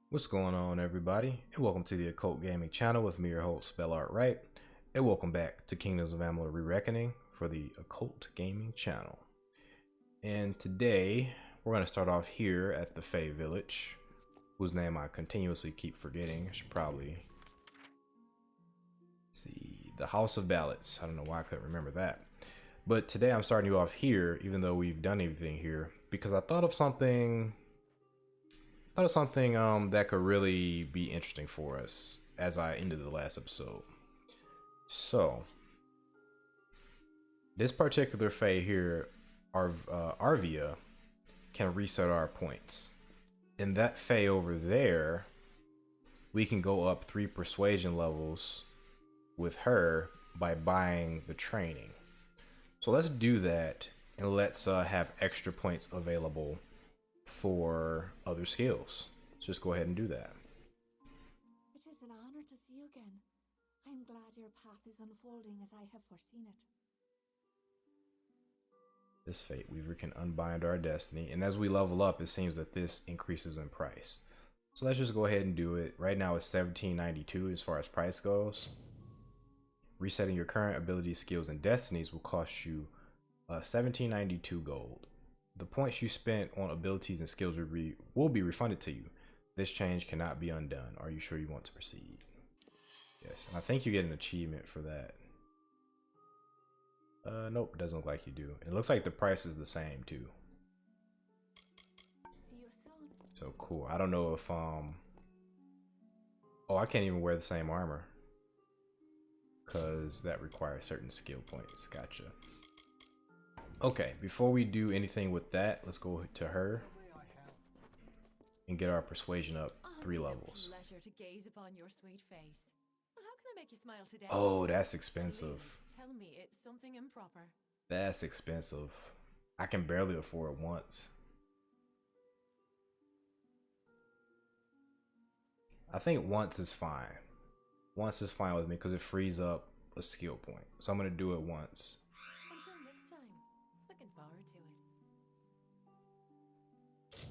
What's going on, everybody, and welcome to the Occult Gaming channel with me, your host, Spellart Wright, and welcome back to Kingdoms of Amalur Re-Reckoning for the Occult Gaming channel. And today, we're going to start off here at the Fey Village, whose name I continuously keep forgetting. I should probably see the House of Ballots. I don't know why I couldn't remember that. But today I'm starting you off here, even though we've done everything here, because I thought of something that could really be interesting for us as I ended the last episode. So this particular Fae here, Arvia, can reset our points. In that Fae over there, we can go up 3 persuasion levels with her by buying the training. So let's do that, and let's have extra points available for other skills. Let's just go ahead and do that. It is an honor to see you again. I am glad your path is unfolding as I have foreseen it. This Fate Weaver can unbind our destiny, and as we level up, it seems that this increases in price. So let's just go ahead and do it. Right now it's $17.92 as far as price goes. Resetting your current abilities, skills, and destinies will cost you $17.92 gold. The points you spent on abilities and skills will be refunded to you. This change cannot be undone. Are you sure you want to proceed? Yes, and I think you get an achievement for that. Nope, doesn't look like you do. It looks like the price is the same too. See you soon. So cool. I don't know if oh, I can't even wear the same armor because that requires certain skill points. Gotcha. Okay, before we do anything with that, let's go to her and get our persuasion up 3 levels. Pleasure to gaze upon your sweet face. How can I make you smile today? Oh, that's expensive. Please tell me it's something improper. That's expensive. I can barely afford once. I think once is fine. Once is fine with me because it frees up a skill point. So I'm going to do it once. Until next time. Looking forward to it.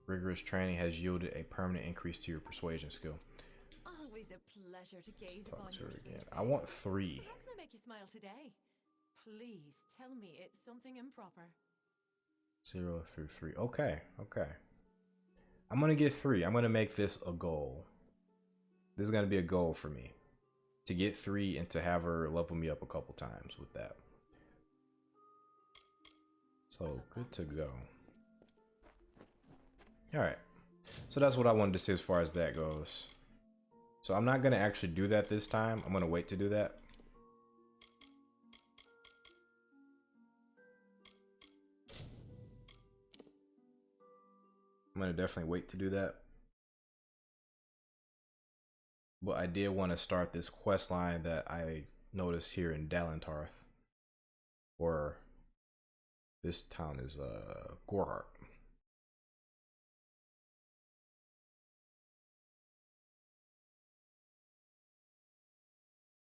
Rigorous training has yielded a permanent increase to your persuasion skill. Always a pleasure to gaze Talk upon to your her sweet again. face. I want 3. How can I make you smile today? Please tell me it's something improper. 0 through 3. Okay, okay. I'm going to get 3. I'm going to make this a goal. This is going to be a goal for me. To get 3 and to have her level me up a couple times with that. So, good to go. Alright. So that's what I wanted to say as far as that goes. So I'm not going to actually do that this time. I'm going to wait to do that. I'm going to definitely wait to do that. But I did want to start this quest line that I noticed here in Dalentarth. Or this town is Gorhart.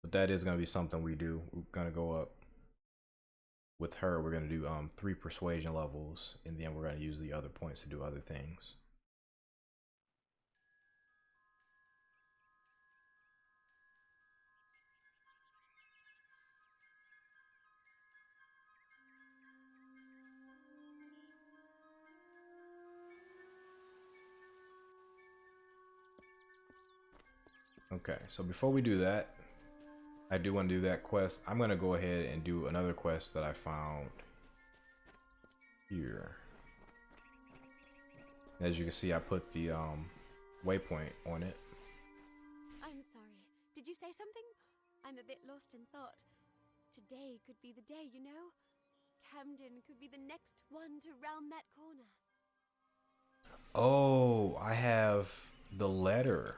But that is going to be something we do. We're going to go up with her. We're going to do 3 persuasion levels, and then we're going to use the other points to do other things. Okay, so before we do that, I do want to do that quest. I'm going to go ahead and do another quest that I found here. As you can see, I put the waypoint on it. I'm sorry. Did you say something? I'm a bit lost in thought. Today could be the day, you know? Camden could be the next one to round that corner. Oh, I have the letter.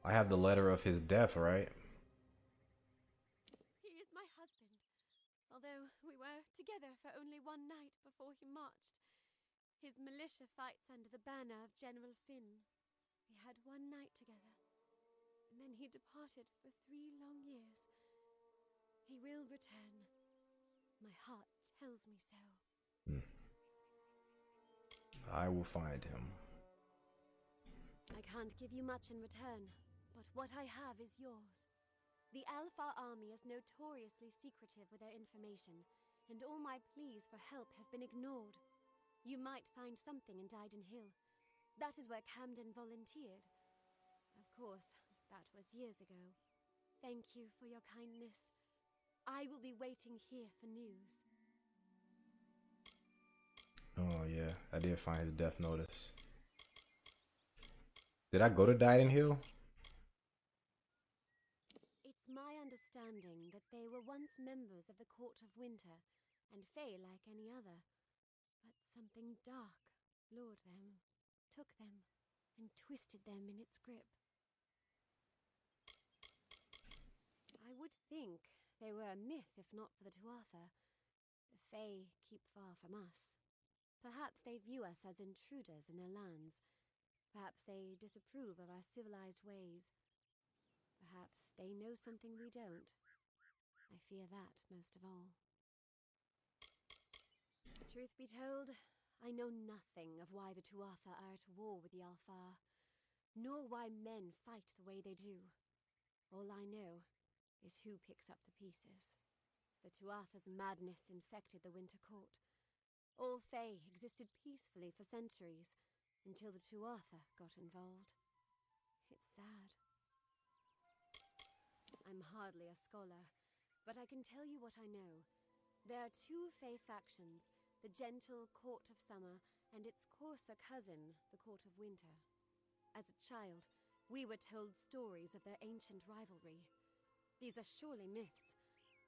I have the letter of his death, right? He is my husband. Although we were together for only one night before he marched. His militia fights under the banner of General Finn. We had one night together. And then he departed for 3 long years. He will return. My heart tells me so. I will find him. I can't give you much in return, but what I have is yours. The Alpha army is notoriously secretive with their information, and all my pleas for help have been ignored. You might find something in Dyden Hill. That is where Camden volunteered. Of course, that was years ago. Thank you for your kindness. I will be waiting here for news. Oh yeah, I did find his death notice. Did I go to Dyden Hill? It's my understanding that they were once members of the Court of Winter, and Fae like any other. But something dark lured them, took them, and twisted them in its grip. I would think they were a myth if not for the Tuatha. The Fae keep far from us. Perhaps they view us as intruders in their lands. Perhaps they disapprove of our civilized ways. Perhaps they know something we don't. I fear that most of all. Truth be told, I know nothing of why the Tuatha are at war with the Alfar, nor why men fight the way they do. All I know is who picks up the pieces. The Tuatha's madness infected the Winter Court. All Fae existed peacefully for centuries, until the Tuatha got involved. It's sad. I'm hardly a scholar, but I can tell you what I know. There are two Fae factions, the gentle Court of Summer and its coarser cousin, the Court of Winter. As a child, we were told stories of their ancient rivalry. These are surely myths,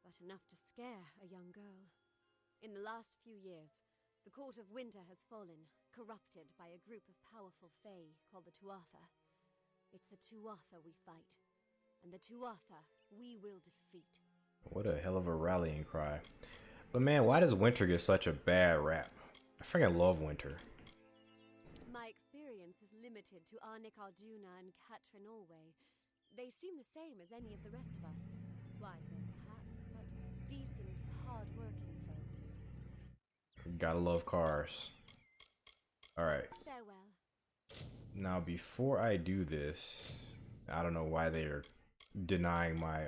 but enough to scare a young girl. In the last few years, the Court of Winter has fallen, corrupted by a group of powerful Fae called the Tuatha. It's the Tuatha we fight, and the Tuatha we will defeat. What a hell of a rallying cry. But man, why does Winter get such a bad rap? I freaking love Winter. My experience is limited to Arnik Arjuna and Katrin Allway. They seem the same as any of the rest of us. Wiser, perhaps, but decent, hard-working folk. Gotta love cars. Alright. Farewell. Now, before I do this, I don't know why they're denying my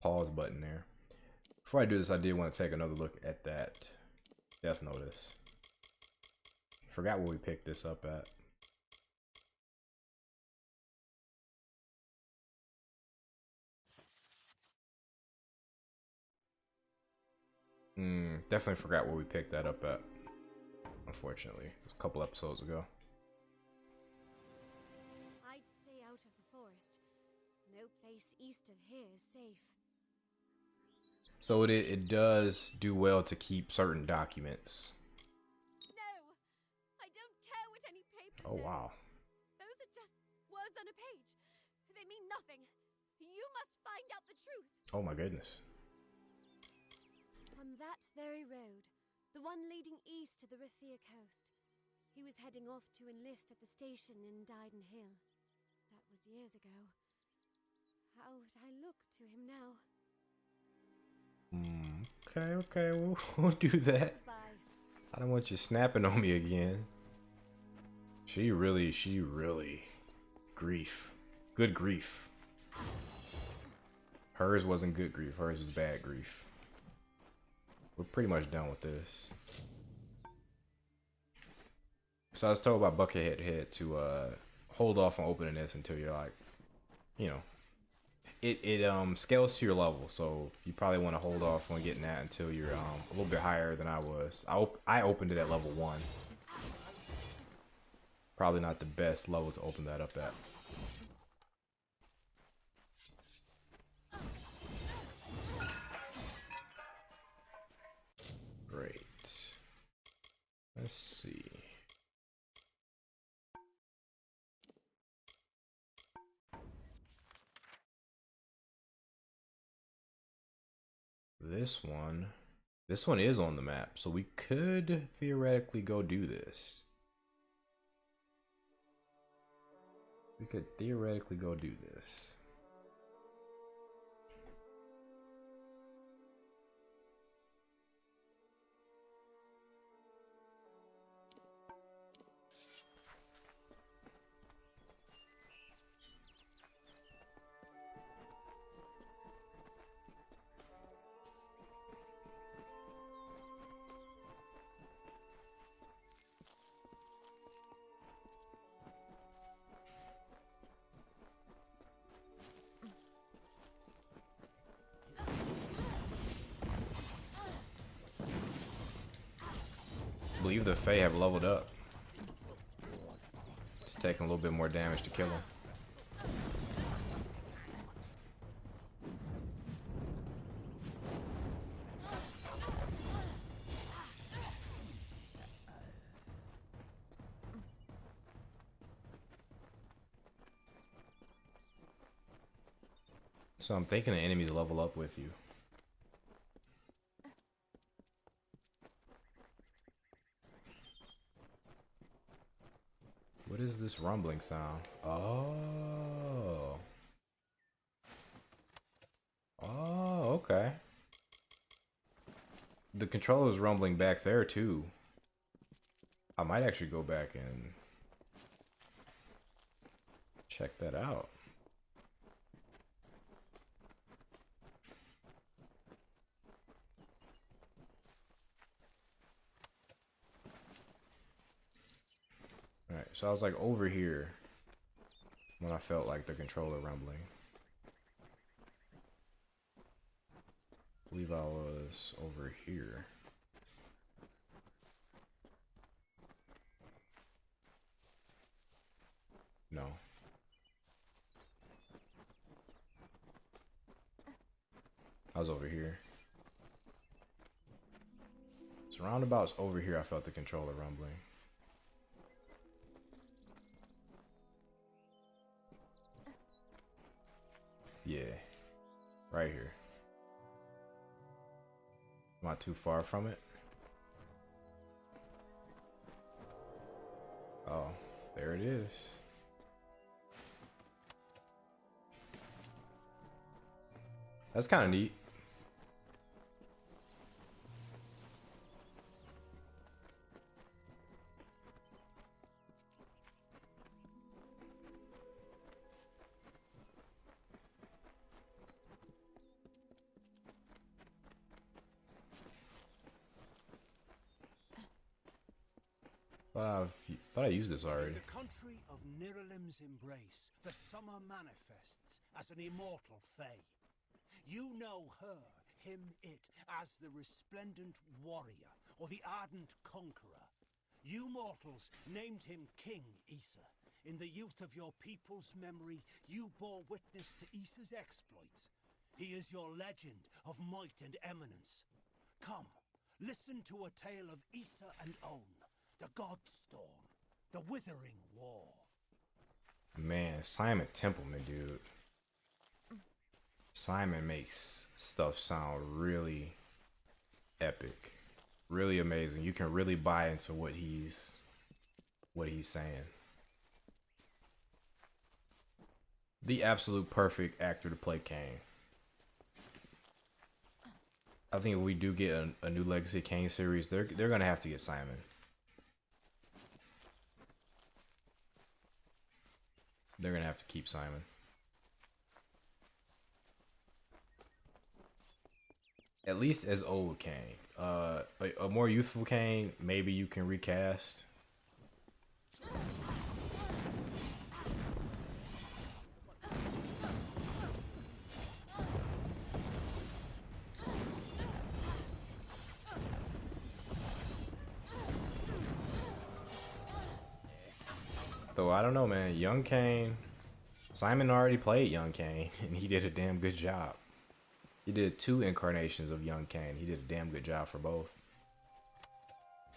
pause button there. Before I do this, I did want to take another look at that death notice. Forgot where we picked this up at. Definitely forgot where we picked that up at. Unfortunately, it was a couple episodes ago. I'd stay out of the forest. No place east of here is safe. So it does do well to keep certain documents. No! I don't care what any paper Oh says. wow. Those are just words on a page. They mean nothing. You must find out the truth. Oh my goodness. On that very road, the one leading east to the Rathia coast, he was heading off to enlist at the station in Dyden Hill. That was years ago. How would I look to him now? Okay, we'll do that. Goodbye. I don't want you snapping on me again. She really grief. Good grief. Hers wasn't good grief, hers was bad grief. We're pretty much done with this. So I was told by Buckethead to hold off on opening this until you're like, you know, it scales to your level, so you probably want to hold off on getting that until you're a little bit higher than I was. I opened it at level 1. Probably not the best level to open that up at. Great. Let's see. This one is on the map, so we could theoretically go do this. We could theoretically go do this. I believe the Fae have leveled up. It's taking a little bit more damage to kill him. So I'm thinking the enemies level up with you. What is this rumbling sound? Oh. Oh, okay. The controller's rumbling back there too. I might actually go back and check that out. Alright, so I was like over here when I felt like the controller rumbling. I believe I was over here. No. I was over here. So roundabouts over here, I felt the controller rumbling. Yeah, right here. Not too far from it. Oh, there it is. That's kind of neat. Thought I used this already. In the country of Niralim's embrace, the summer manifests as an immortal fae. You know her, him, it, as the resplendent warrior, or the ardent conqueror. You mortals named him King Issa. In the youth of your people's memory, you bore witness to Issa's exploits. He is your legend of might and eminence. Come, listen to a tale of Issa and On, the Godstorm. The Withering War. Man, Simon Templeman, dude. Simon makes stuff sound really epic. Really amazing. You can really buy into what he's saying. The absolute perfect actor to play Kane. I think if we do get a new Legacy Kane series, they're gonna have to get Simon. They're gonna have to keep Simon. At least as old Kane. A more youthful Kane, maybe you can recast. Though I don't know, man. Young Kane, Simon already played Young Kane, and he did a damn good job. He did 2 incarnations of Young Kane. He did a damn good job for both.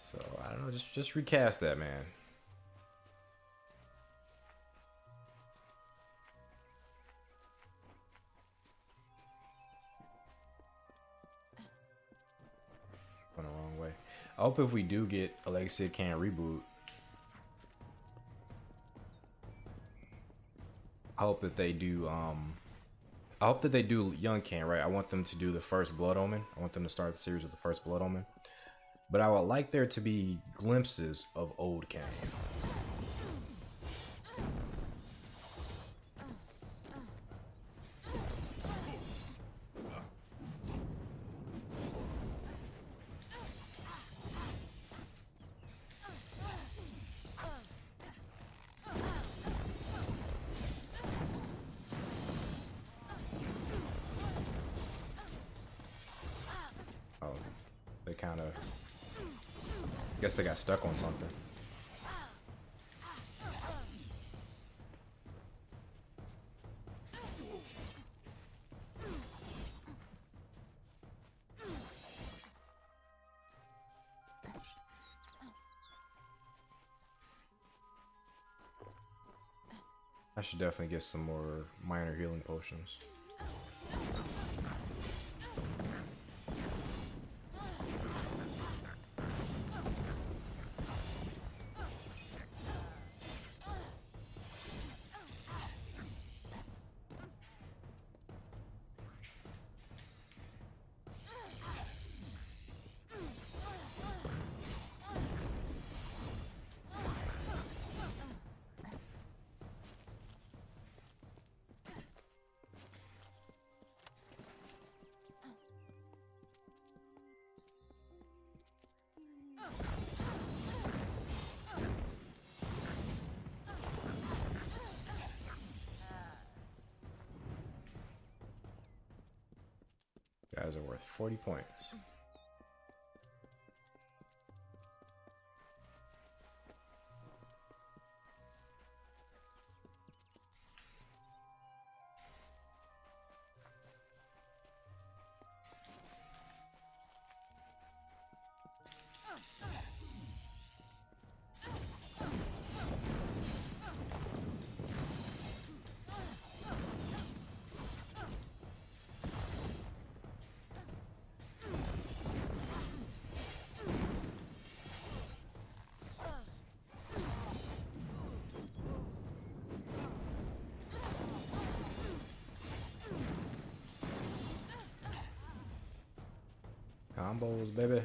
So I don't know, just recast that man. Went a long way. I hope if we do get a Legacy of Kane reboot, I hope that they do Young Kane, right? I want them to do the first Blood Omen. I want them to start the series with the first Blood Omen. But I would like there to be glimpses of old Kane. Guess they got stuck on something. I should definitely get some more minor healing potions. Guys are worth 40 points. Combos, baby.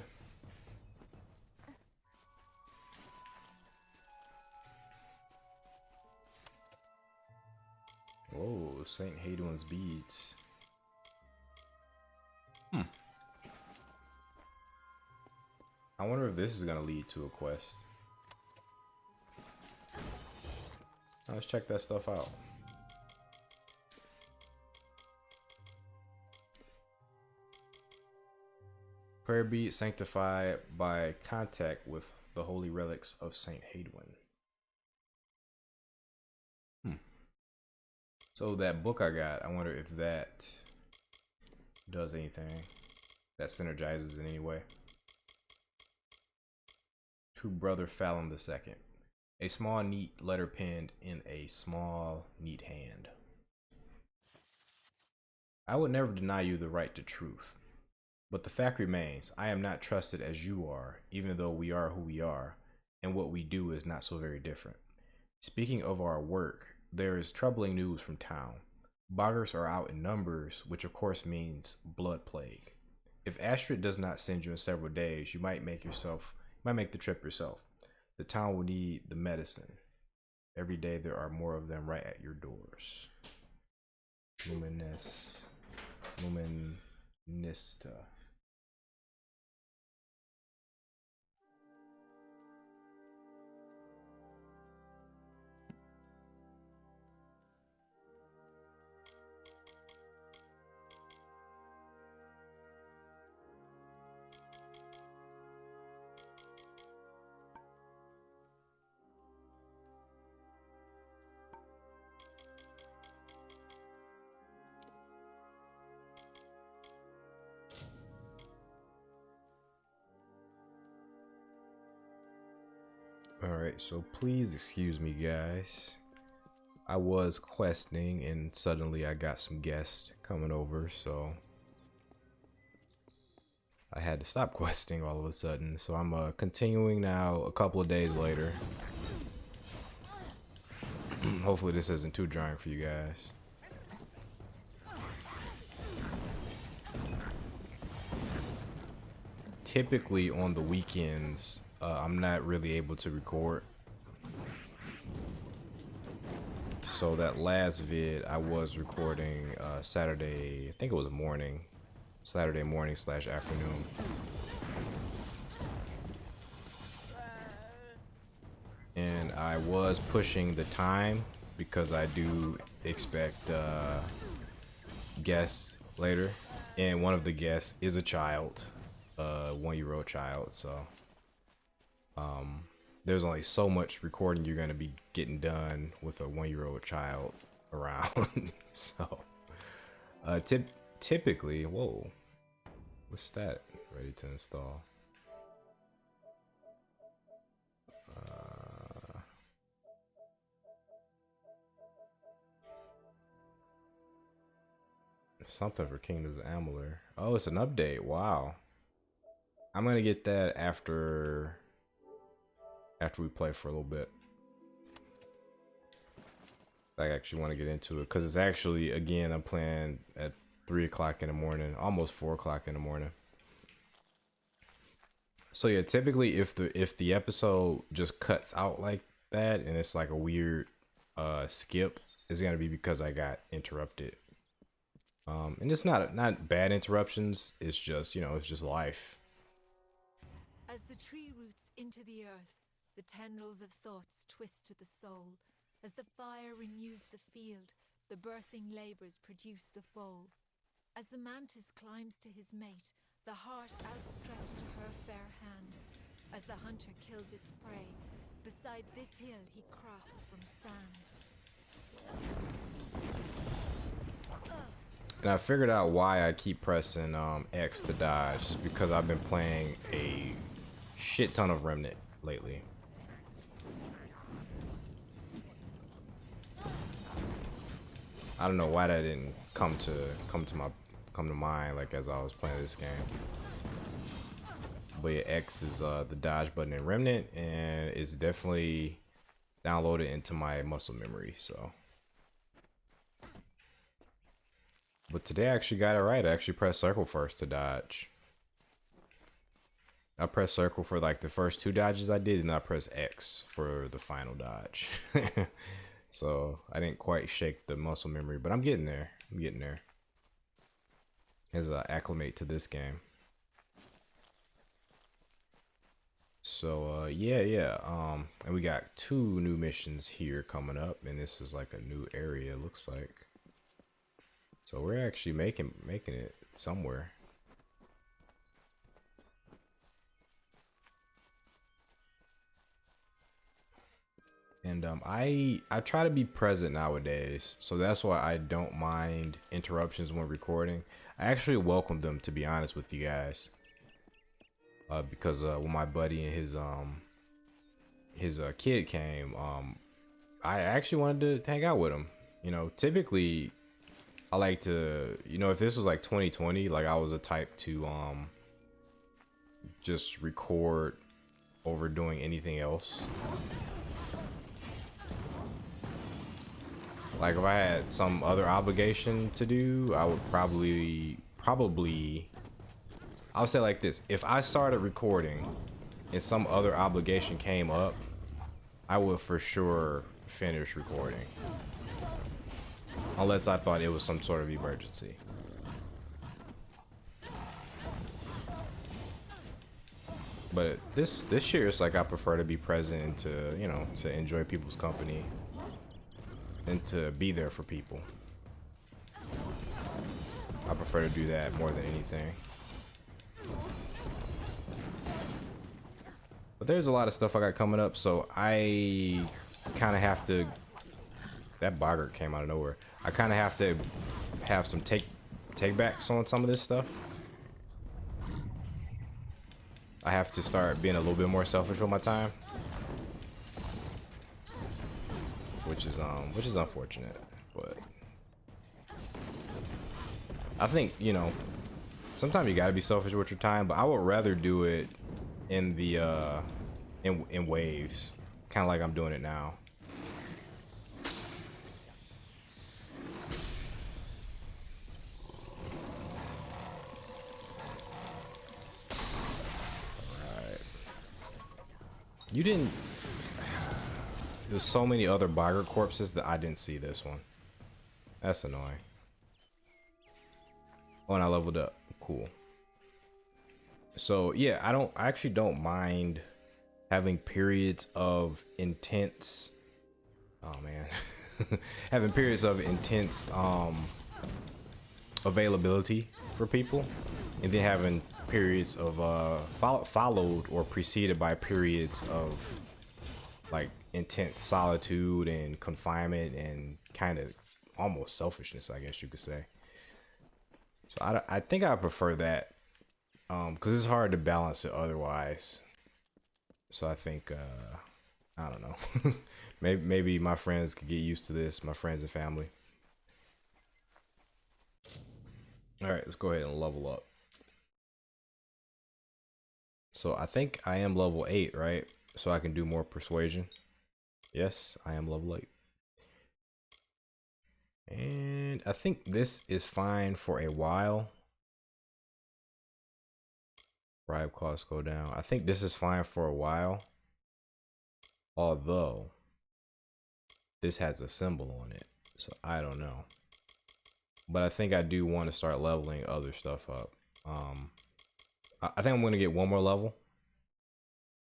Whoa, St. Hadwin's beads. I wonder if this is gonna lead to a quest. Let's check that stuff out. Prayer bead sanctified by contact with the holy relics of St. Hadwin. So that book I got, I wonder if that does anything that synergizes in any way. To Brother Fallon II. A small, neat letter penned in a small, neat hand. I would never deny you the right to truth. But the fact remains, I am not trusted as you are, even though we are who we are, and what we do is not so very different. Speaking of our work, there is troubling news from town. Boggers are out in numbers, which of course means blood plague. If Astrid does not send you in several days, you might make the trip yourself. The town will need the medicine. Every day there are more of them right at your doors. Luminista. Alright, so please excuse me, guys. I was questing and suddenly I got some guests coming over, so I had to stop questing all of a sudden. So I'm continuing now a couple of days later. Hopefully this isn't too drying for you guys. Typically on the weekends, I'm not really able to record. So that last vid I was recording Saturday, I think it was Saturday morning / afternoon. And I was pushing the time because I do expect guests later. And one of the guests is a child, a 1-year-old child, so there's only so much recording you're gonna be getting done with a 1-year-old child around. So typically, whoa, what's that? Ready to install. Something for Kingdoms of Amalur. Oh, it's an update. Wow. I'm gonna get that after we play for a little bit. I actually want to get into it because it's actually, again, I'm playing at 3 o'clock in the morning, almost 4 o'clock in the morning. So yeah, typically if the episode just cuts out like that and it's like a weird skip, it's gonna be because I got interrupted. And it's not bad interruptions. It's just, you know, it's just life. As the tree roots into the earth, the tendrils of thoughts twist to the soul. As the fire renews the field, the birthing labors produce the foal. As the mantis climbs to his mate, the heart outstretched to her fair hand. As the hunter kills its prey, beside this hill he crafts from sand. And I figured out why I keep pressing X to dodge, because I've been playing a shit ton of Remnant lately. I don't know why that didn't come to mind like as I was playing this game. But yeah, X is the dodge button in Remnant, and it's definitely downloaded into my muscle memory. So, but today I actually got it right. I actually pressed circle first to dodge. I pressed circle for like the first 2 dodges I did, and I pressed X for the final dodge. So I didn't quite shake the muscle memory, but I'm getting there. I'm getting there as I acclimate to this game. So yeah. And we got 2 new missions here coming up, and this is like a new area, it looks like. So we're actually making it somewhere. And I try to be present nowadays, so that's why I don't mind interruptions when recording. I actually welcome them, to be honest with you guys, because when my buddy and his kid came, I actually wanted to hang out with him. You know, typically I like to, you know, if this was like 2020, like I was a type to just record over doing anything else. Like if I had some other obligation to do, I would probably I'll say like this: if I started recording and some other obligation came up, I would for sure finish recording, unless I thought it was some sort of emergency. But this year, it's like I prefer to be present and to, you know, to enjoy people's company and to be there for people. I prefer to do that more than anything. But there's a lot of stuff I got coming up, so I kind of have to... That boggart came out of nowhere. I kind of have to have some take-backs on some of this stuff. I have to start being a little bit more selfish with my time. Which is unfortunate, but I think, you know, sometimes you gotta be selfish with your time, but I would rather do it in the in waves, kind of like I'm doing it now. Alright. You didn't... There's so many other boggart corpses that I didn't see this one. That's annoying. Oh, and I leveled up. Cool. So yeah, I actually don't mind having periods of intense... Oh man. Having periods of intense availability for people, and then having periods of followed or preceded by periods of like intense solitude and confinement and kind of almost selfishness, I guess you could say. So I think I prefer that, because it's hard to balance it otherwise. So I think I don't know. maybe my friends could get used to this, my friends and family. All right, let's go ahead and level up. So I think I am level 8, right? So I can do more persuasion. Yes, I am level 8. And I think this is fine for a while. Bribe costs go down. I think this is fine for a while. Although this has a symbol on it, so I don't know. But I think I do want to start leveling other stuff up. I think I'm going to get one more level,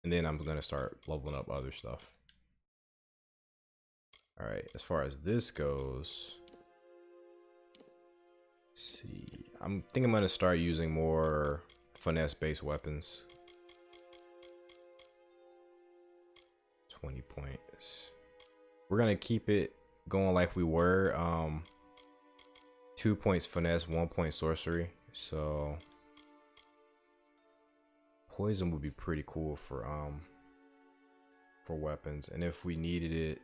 and then I'm going to start leveling up other stuff. All right, as far as this goes, let's see. I think I'm going to start using more finesse-based weapons. 20 points. We're going to keep it going like we were. 2 points finesse, 1 point sorcery. So poison would be pretty cool for weapons, and if we needed it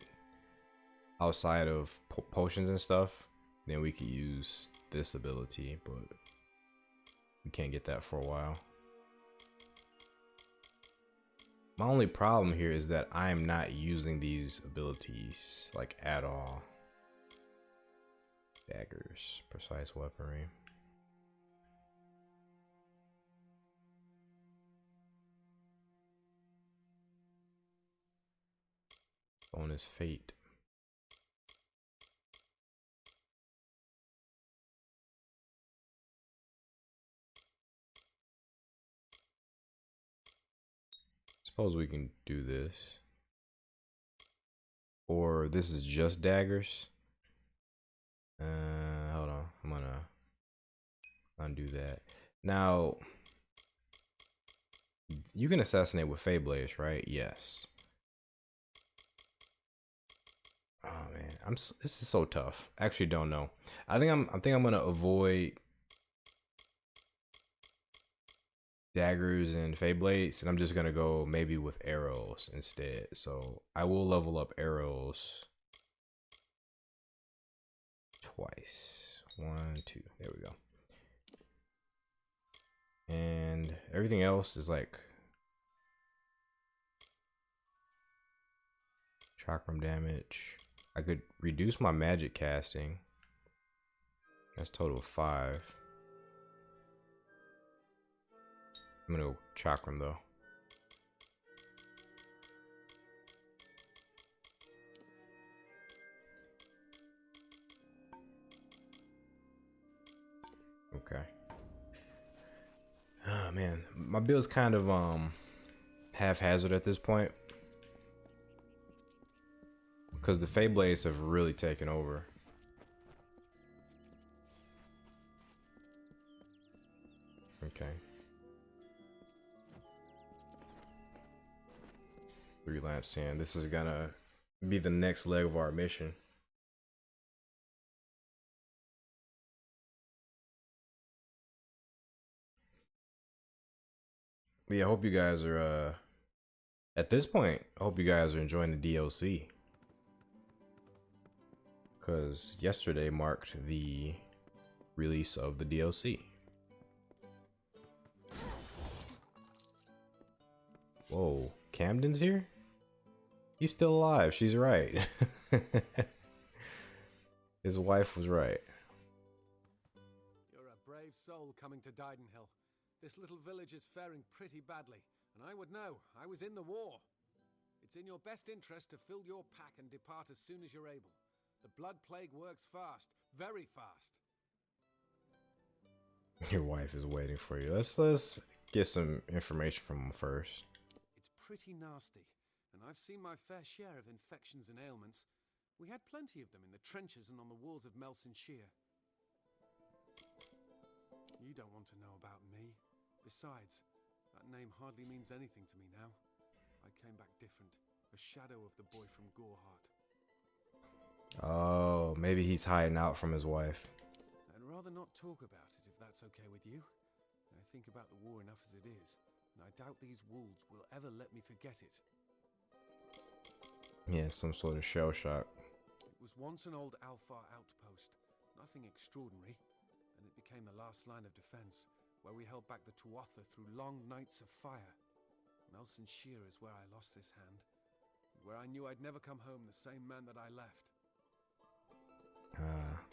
outside of potions and stuff, then we could use this ability, but we can't get that for a while. My only problem here is that I am not using these abilities like at all. Daggers, precise weaponry. Bonus fate. Suppose we can do this. Or this is just daggers. Hold on. I'm gonna undo that. Now, you can assassinate with Fey Blades, right? Yes. Oh man, this is so tough. Actually, don't know. I think I'm gonna avoid daggers and Fey Blades, and I'm just gonna go maybe with arrows instead. So I will level up arrows twice. 1, 2. There we go. And everything else is like chakram damage. I could reduce my magic casting. That's total of 5. I'm gonna go chakram though. Okay. Oh man, my build's kind of haphazard at this point, because the Fey Blades have really taken over. Okay. 3 lamps in. This is gonna be the next leg of our mission. But yeah, I hope you guys are at this point, I hope you guys are enjoying the DLC, because yesterday marked the release of the DLC. Whoa, Camden's here? He's still alive. She's right. His wife was right. You're a brave soul coming to Didenhill. This little village is faring pretty badly, and I would know. I was in the war. It's in your best interest to fill your pack and depart as soon as you're able. The blood plague works fast, very fast. Your wife is waiting for you. Let's get some information from him first. It's pretty nasty, and I've seen my fair share of infections and ailments. We had plenty of them in the trenches and on the walls of Melson Shear. You don't want to know about me. Besides, that name hardly means anything to me now. I came back different, a shadow of the boy from Goreheart. Oh, maybe he's hiding out from his wife. I'd rather not talk about it if that's okay with you. I think about the war enough as it is, and I doubt these wolves will ever let me forget it. Yeah, some sort of shell shock. It was once an old Alfar outpost, nothing extraordinary, and it became the last line of defense, where we held back the Tuatha through long nights of fire. Melson Shear is where I lost this hand, and where I knew I'd never come home the same man that I left.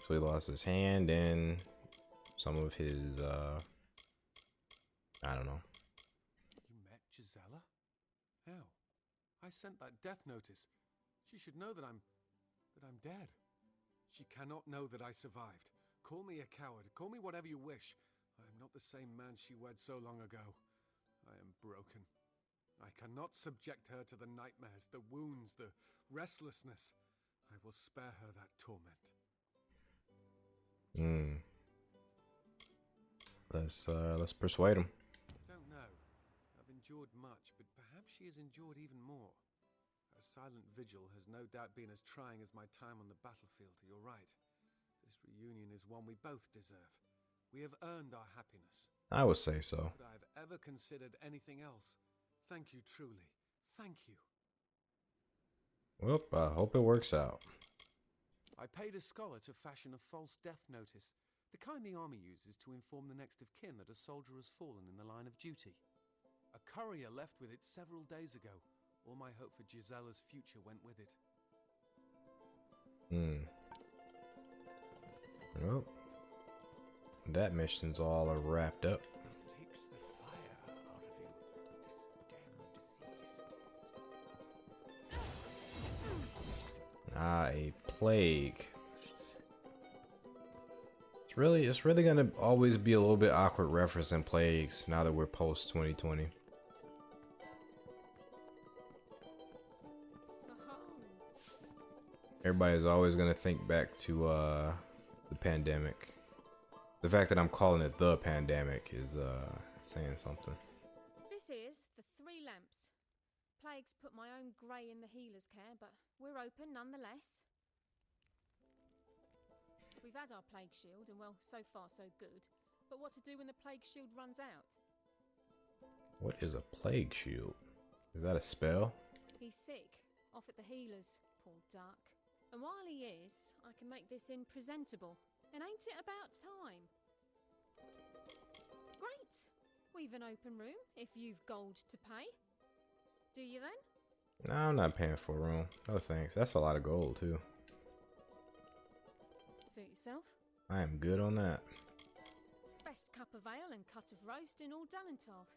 So he lost his hand and some of his, I don't know. You met Gisela? How? I sent that death notice. She should know that I'm dead. She cannot know that I survived. Call me a coward. Call me whatever you wish. I am not the same man she wed so long ago. I am broken. I cannot subject her to the nightmares, the wounds, the restlessness. I will spare her that torment. Let's persuade him. I don't know. I've endured much, but perhaps she has endured even more. Her silent vigil has no doubt been as trying as my time on the battlefield. You're right. This reunion is one we both deserve. We have earned our happiness. I would say so. Could I have ever considered anything else? Thank you truly. Thank you. Well, I hope it works out. I paid a scholar to fashion a false death notice, the kind the army uses to inform the next of kin that a soldier has fallen in the line of duty. A courier left with it several days ago. All my hope for Gisela's future went with it. Well, that mission's all wrapped up. Takes the fire out of you, this damn disease. A plague. It's really gonna always be a little bit awkward referencing plagues now that we're post 2020. Everybody's always gonna think back to the pandemic. The fact that I'm calling it the pandemic is saying something. This is the 3 lamps. Plague's put my own grey in the healer's care, but we're open nonetheless. We've had our plague shield, and well, so far so good. But what to do when the plague shield runs out? What is a plague shield? Is that a spell? He's sick, off at the healer's, poor duck. And while he is, I can make this inn presentable. And ain't it about time? Great! We've an open room, if you've gold to pay. Do you then? No, I'm not paying for a room. No thanks. That's a lot of gold too. Suit yourself. I am good on that. Best cup of ale and cut of roast in all Dallentarth.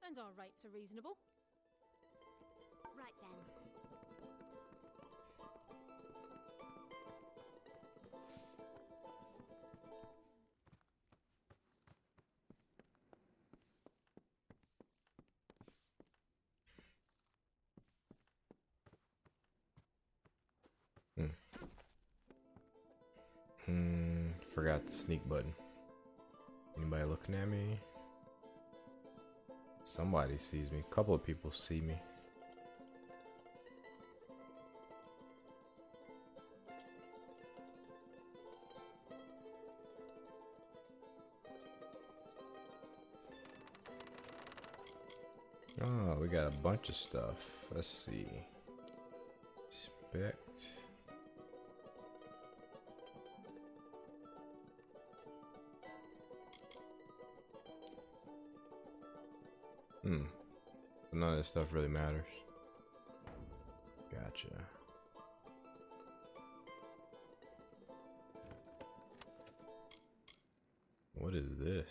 And our rates are reasonable. Right then. Forgot the sneak button. Anybody looking at me? Somebody sees me. A couple of people see me. Oh, we got a bunch of stuff. Let's see. Inspect. None of this stuff really matters. Gotcha. What is this?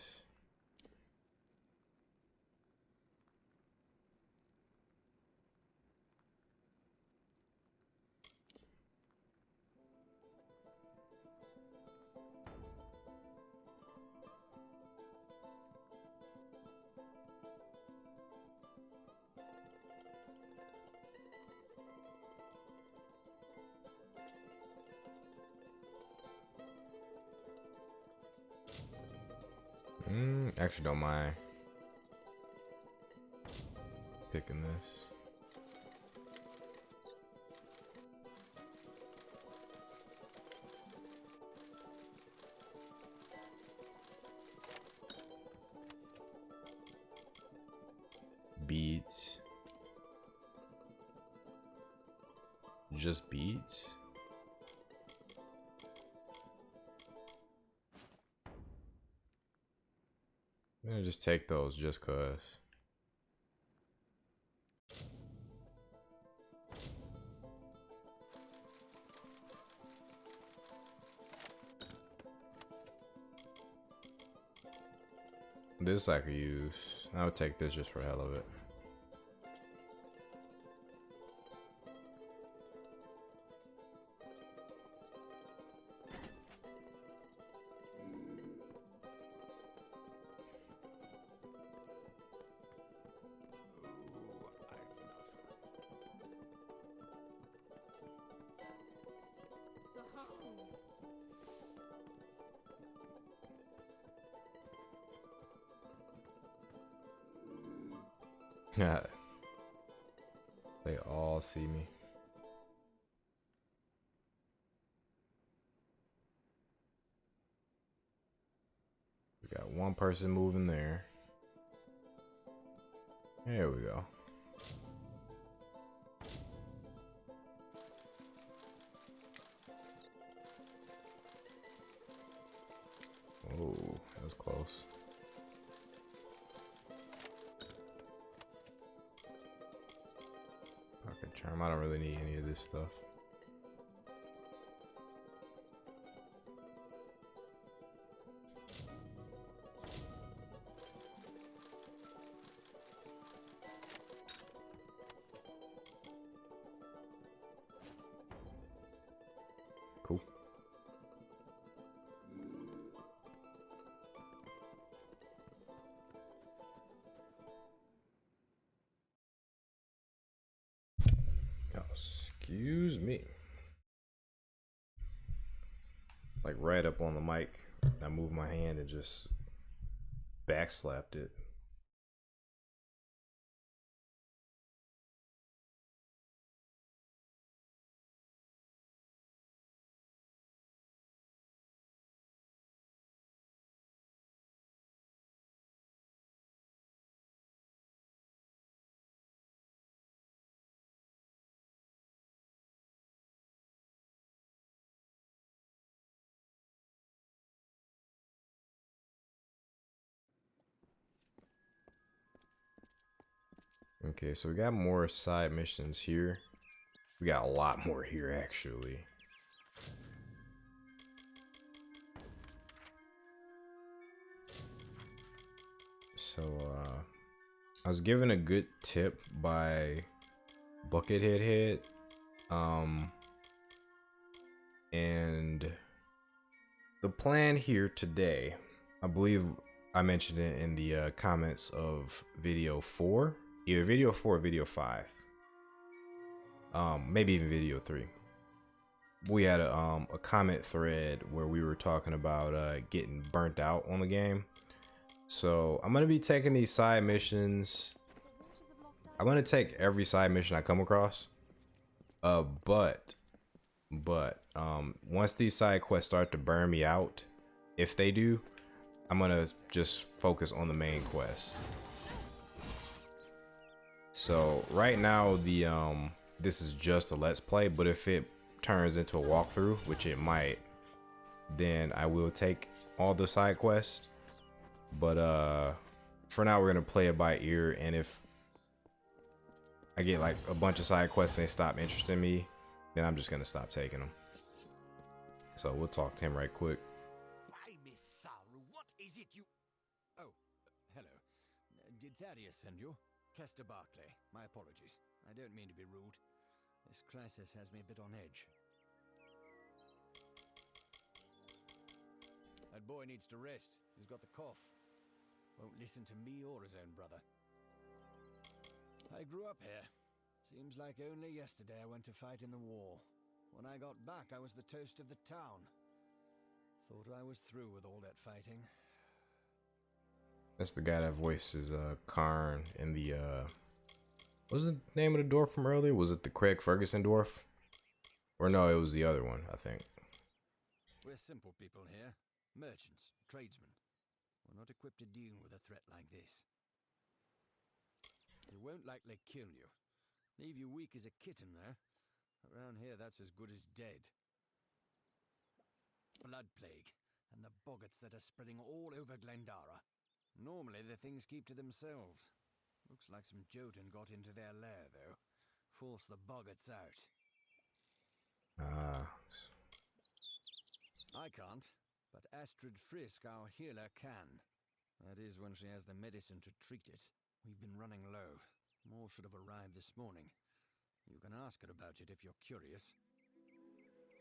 Actually, don't mind picking this. Beads. Just beads? I'm gonna just take those just cause. This I could use. I would take this just for the hell of it. They all see me. We got one person moving there. There we go. Oh, that was close. Pocket charm. I don't really need any of this stuff. Cool. Oh, excuse me. Like right up on the mic, I moved my hand and just backslapped it. Okay, so we got more side missions here. We got a lot more here, actually. So, I was given a good tip by Buckethead Head. And the plan here today, I believe I mentioned it in the comments of video 4. Either video 4 or video 5. Maybe even video 3. We had a comment thread where we were talking about getting burnt out on the game. So I'm gonna be taking these side missions. I'm gonna take every side mission I come across. But once these side quests start to burn me out, if they do, I'm gonna just focus on the main quest. So right now this is just a let's play, but if it turns into a walkthrough, which it might, then I will take all the side quests. But for now we're gonna play it by ear, and if I get like a bunch of side quests and they stop interesting me, then I'm just gonna stop taking them. So we'll talk to him right quick. Why, Mitharu, what is it you... Oh, hello. Did Thaddeus send you? Chester Barclay, my apologies. I don't mean to be rude. This crisis has me a bit on edge. That boy needs to rest. He's got the cough. Won't listen to me or his own brother. I grew up here. Seems like only yesterday I went to fight in the war. When I got back, I was the toast of the town. Thought I was through with all that fighting. That's the guy that voices Karn in the what was the name of the dwarf from earlier? Was it the Craig Ferguson dwarf? Or no, it was the other one, I think. We're simple people here. Merchants, tradesmen. We're not equipped to deal with a threat like this. They won't likely kill you. Leave you weak as a kitten, though. Around here, that's as good as dead. Blood plague, and the boggarts that are spreading all over Glendara. Normally, the things keep to themselves. Looks like some Jotun got into their lair, though. Forced the boggarts out. Ah. I can't, but Astrid Frisk, our healer, can. That is, when she has the medicine to treat it. We've been running low. More should have arrived this morning. You can ask her about it if you're curious.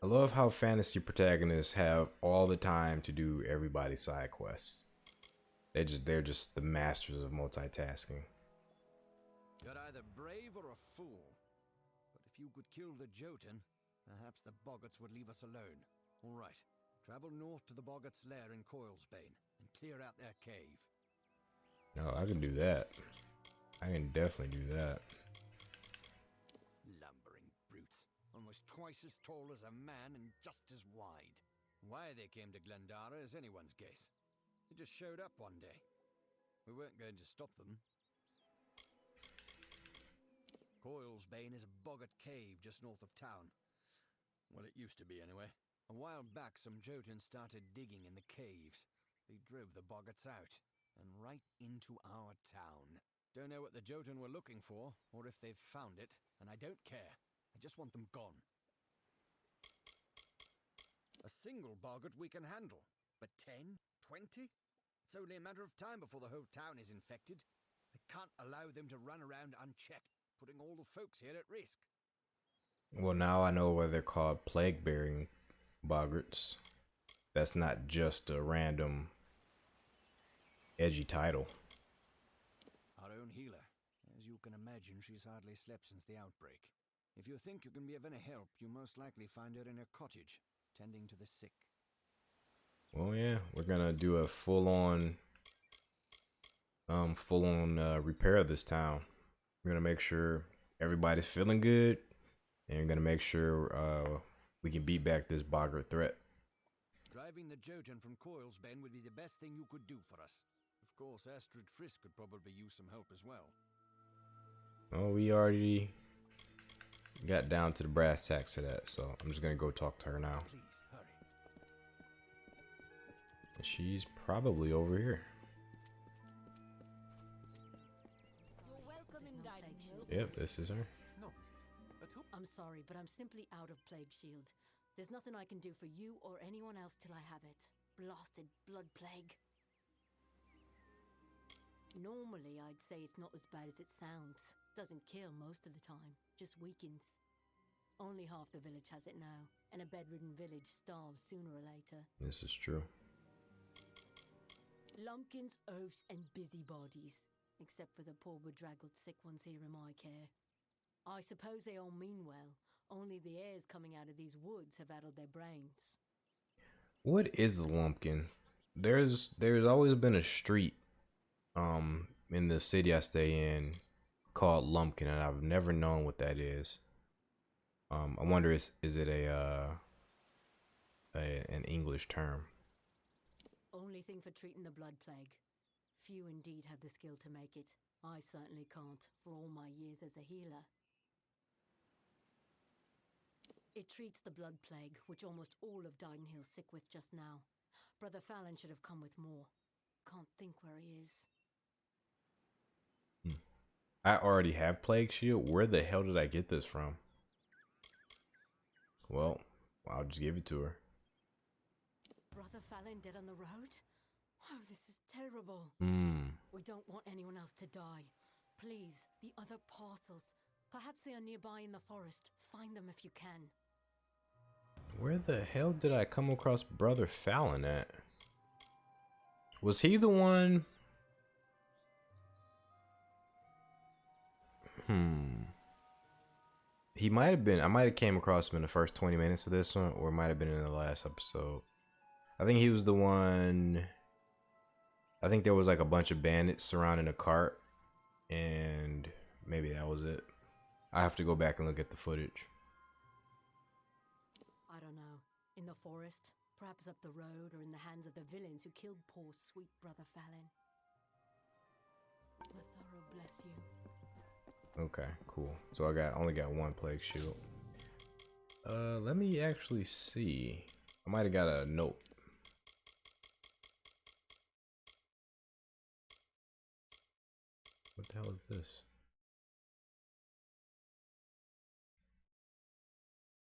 I love how fantasy protagonists have all the time to do everybody's side quests. They're just the masters of multitasking. You're either brave or a fool. But if you could kill the Jotun, perhaps the boggarts would leave us alone. All right, travel north to the boggarts' lair in Coilsbane and clear out their cave. No, I can do that. I can definitely do that. Lumbering brutes. Almost twice as tall as a man and just as wide. Why they came to Glendara is anyone's guess. They just showed up one day. We weren't going to stop them. Coilsbane is a boggart cave just north of town. Well, it used to be anyway. A while back, some Jotuns started digging in the caves. They drove the boggarts out, and right into our town. Don't know what the Jotun were looking for, or if they've found it, and I don't care. I just want them gone. A single boggart we can handle, but 10, 20? It's only a matter of time before the whole town is infected. I can't allow them to run around unchecked, putting all the folks here at risk. Well, now I know why they're called plague-bearing boggarts. That's not just a random edgy title. Our own healer. As you can imagine, she's hardly slept since the outbreak. If you think you can be of any help, you most likely find her in her cottage, tending to the sick. Well, yeah, we're gonna do a full-on repair of this town. We're gonna make sure everybody's feeling good, and we're gonna make sure we can beat back this boggart threat. Driving the Jotun from Coilsbane would be the best thing you could do for us. Of course, Astrid Frisk could probably use some help as well. Oh, we already got down to the brass tacks of that, so I'm just gonna go talk to her now. Please, hurry. And she's probably over here. You're welcome in Didenhill. Yep, this is her. I'm sorry, but I'm simply out of Plague Shield. There's nothing I can do for you or anyone else till I have it. Blasted blood plague. Normally, I'd say it's not as bad as it sounds. Doesn't kill most of the time, just weakens. Only half the village has it now, and a bedridden village starves sooner or later. This is true. Lumpkins, oafs, and busybodies. Except for the poor bedraggled sick ones here in my care. I suppose they all mean well, only the airs coming out of these woods have addled their brains. What is the lumpkin? There's always been a street in the city I stay in called Lumpkin, and I've never known what that is. I wonder is it an English term? Only thing for treating the blood plague. Few indeed have the skill to make it. I certainly can't, for all my years as a healer. It treats the blood plague, which almost all of Didenhill's sick with just now. Brother Fallon should have come with more. Can't think where he is. I already have Plague Shield. Where the hell did I get this from? Well, I'll just give it to her. Brother Fallon dead on the road? Oh, this is terrible. We don't want anyone else to die. Please, the other parcels. Perhaps they are nearby in the forest. Find them if you can. Where the hell did I come across Brother Fallon at? Was he the one? He might have been. I might have came across him in the first 20 minutes of this one, or it might have been in the last episode. I think he was the one I think there was like a bunch of bandits surrounding a cart, and maybe that was it. I have to go back and look at the footage. I don't know. In the forest, perhaps up the road, or in the hands of the villains who killed poor sweet brother Fallon. Mathara bless you. Okay, cool. So I only got one plague shield. Let me actually see. I might have got a note. What the hell is this?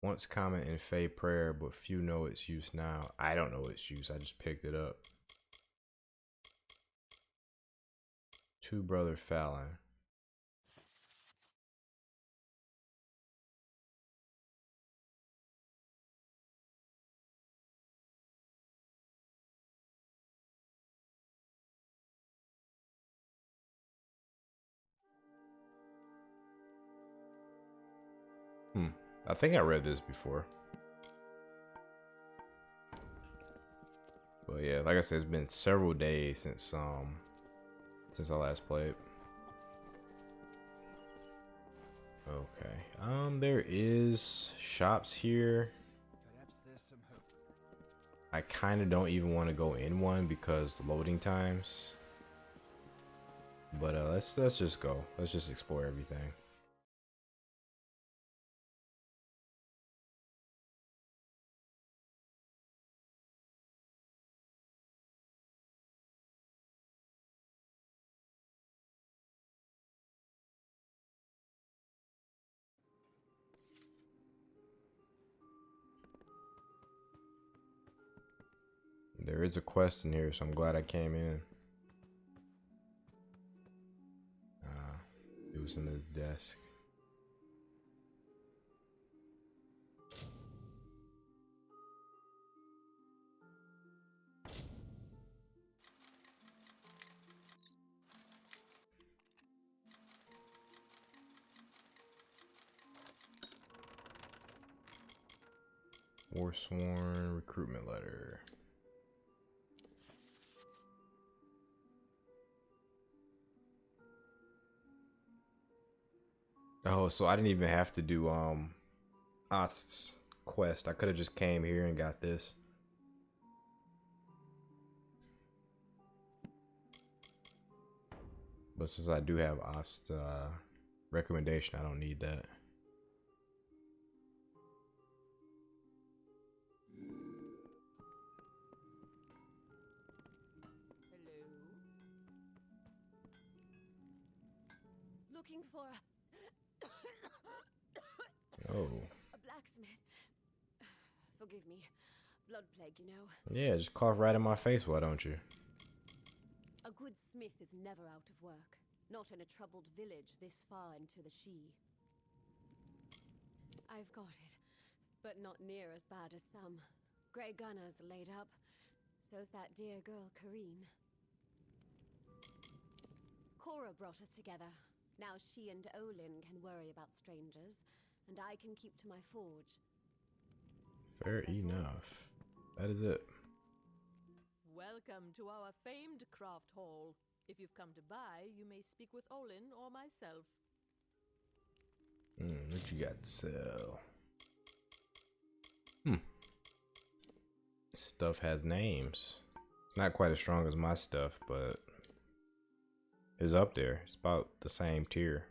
Once common in Fey prayer, but few know its use now. I don't know its use. I just picked it up. To brother Fallon. I think I read this before. But yeah, like I said, it's been several days since I last played. Okay. There is shops here. Perhaps there's some hope. I kind of don't even want to go in one because loading times. But let's just go. Let's just explore everything. There is a quest in here, so I'm glad I came in. It was in this desk. Forsworn recruitment letter. Oh, so I didn't even have to do Ost's quest. I could have just came here and got this. But since I do have Ost's recommendation, I don't need that. Hello? Looking for Oh. a blacksmith. Forgive me. Blood plague, you know. Yeah, just cough right in my face, why don't you? A good smith is never out of work. Not in a troubled village this far into the She. I've got it, but not near as bad as some. Grey Gunner's laid up. So's that dear girl, Kareen. Cora brought us together. Now she and Olin can worry about strangers, and I can keep to my forge. Fair enough. That is it. Welcome to our famed craft hall. If you've come to buy, you may speak with Olin or myself. What you got to sell? Stuff has names. Not quite as strong as my stuff, but it's up there. It's about the same tier.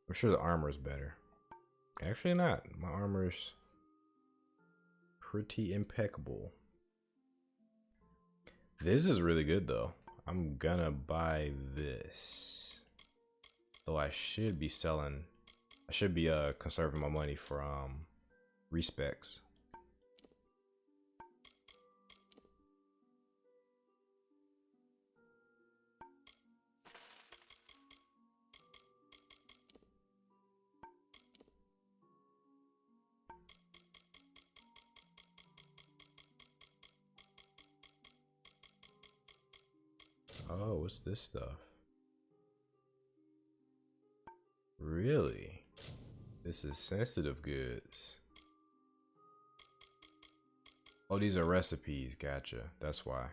I'm sure the armor is better. Actually not. My armor's pretty impeccable. This is really good though. I'm gonna buy this. Though I should be selling. I should be conserving my money for respecs. Oh, what's this stuff? Really? This is sensitive goods. Oh, these are recipes. Gotcha. That's why.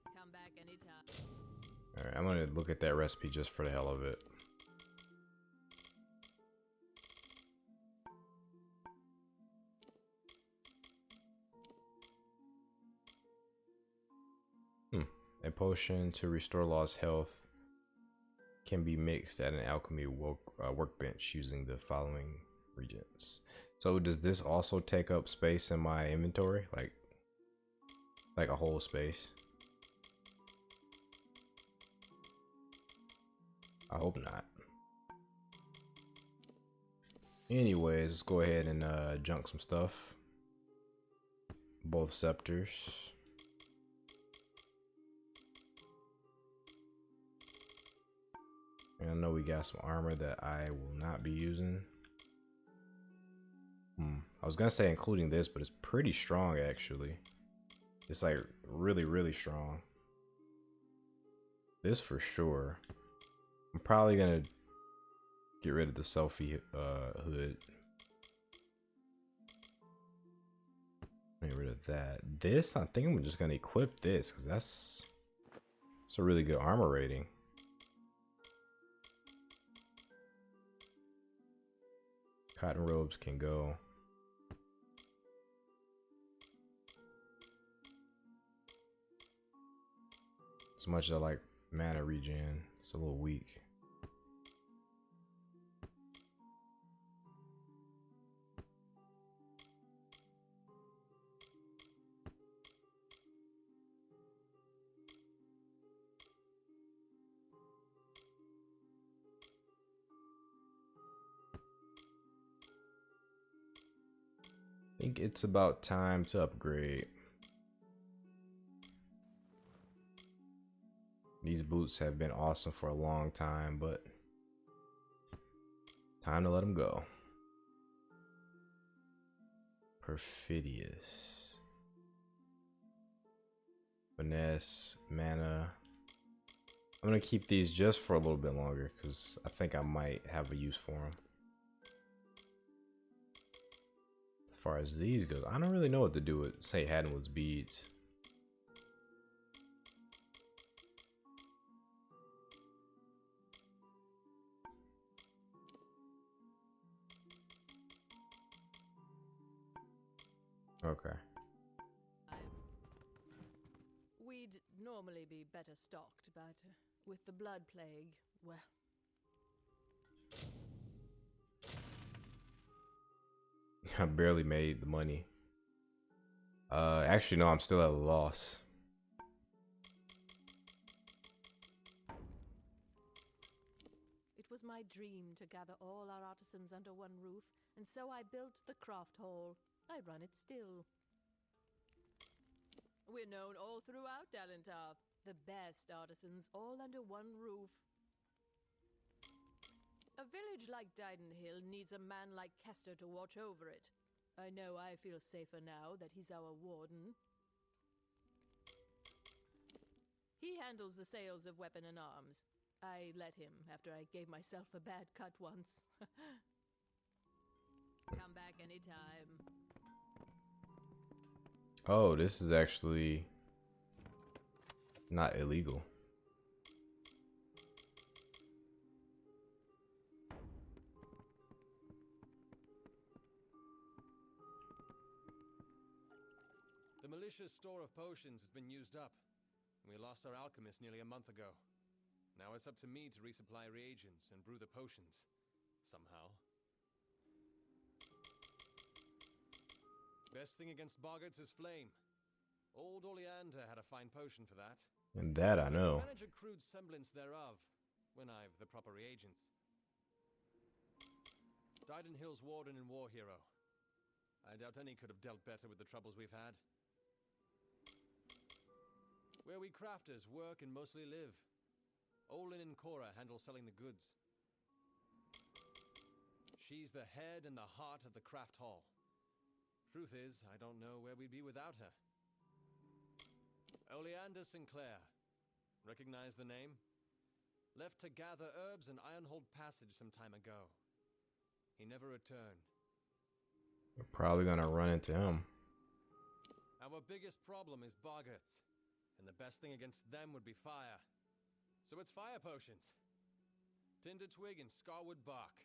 Come back anytime. Alright, I'm gonna look at that recipe just for the hell of it. A potion to restore lost health can be mixed at an alchemy workbench using the following reagents. So does this also take up space in my inventory? Like a whole space? I hope not. Anyways, let's go ahead and junk some stuff. Both scepters. And I know we got some armor that I will not be using. I was gonna say including this, but it's pretty strong actually. It's like really, really strong. This for sure. I'm probably gonna get rid of the selfie hood. Get rid of that. This, I think I'm just gonna equip this because it's a really good armor rating. Cotton robes can go. As much as I like mana regen, it's a little weak. I think it's about time to upgrade. These boots have been awesome for a long time, but time to let them go. Perfidious. Finesse, mana. I'm gonna keep these just for a little bit longer because I think I might have a use for them. As far as these go, I don't really know what to do with St. Hadenwood's beads. Okay. We'd normally be better stocked, but with the blood plague, well... I barely made the money. Actually, no, I'm still at a loss. It was my dream to gather all our artisans under one roof, and so I built the craft hall. I run it still. We're known all throughout Dalentarth. The best artisans all under one roof. A village like Didenhill needs a man like Kester to watch over it. I know I feel safer now that he's our warden. He handles the sales of weapon and arms. I let him after I gave myself a bad cut once. Come back anytime. Oh, this is actually not illegal. The militia's store of potions has been used up. We lost our alchemist nearly a month ago. Now it's up to me to resupply reagents and brew the potions. Somehow. Best thing against boggarts is flame. Old Oleander had a fine potion for that. And that I know. I can manage a crude semblance thereof, when I've the proper reagents. Didenhill's warden and war hero. I doubt any could have dealt better with the troubles we've had. Where we crafters work and mostly live. Olin and Cora handle selling the goods. She's the head and the heart of the craft hall. Truth is, I don't know where we'd be without her. Oleander Sinclair. Recognize the name? Left to gather herbs in Ironhold Passage some time ago. He never returned. We're probably gonna run into him. Our biggest problem is boggarts, and the best thing against them would be fire. So it's fire potions. Tinder twig and scarwood bark.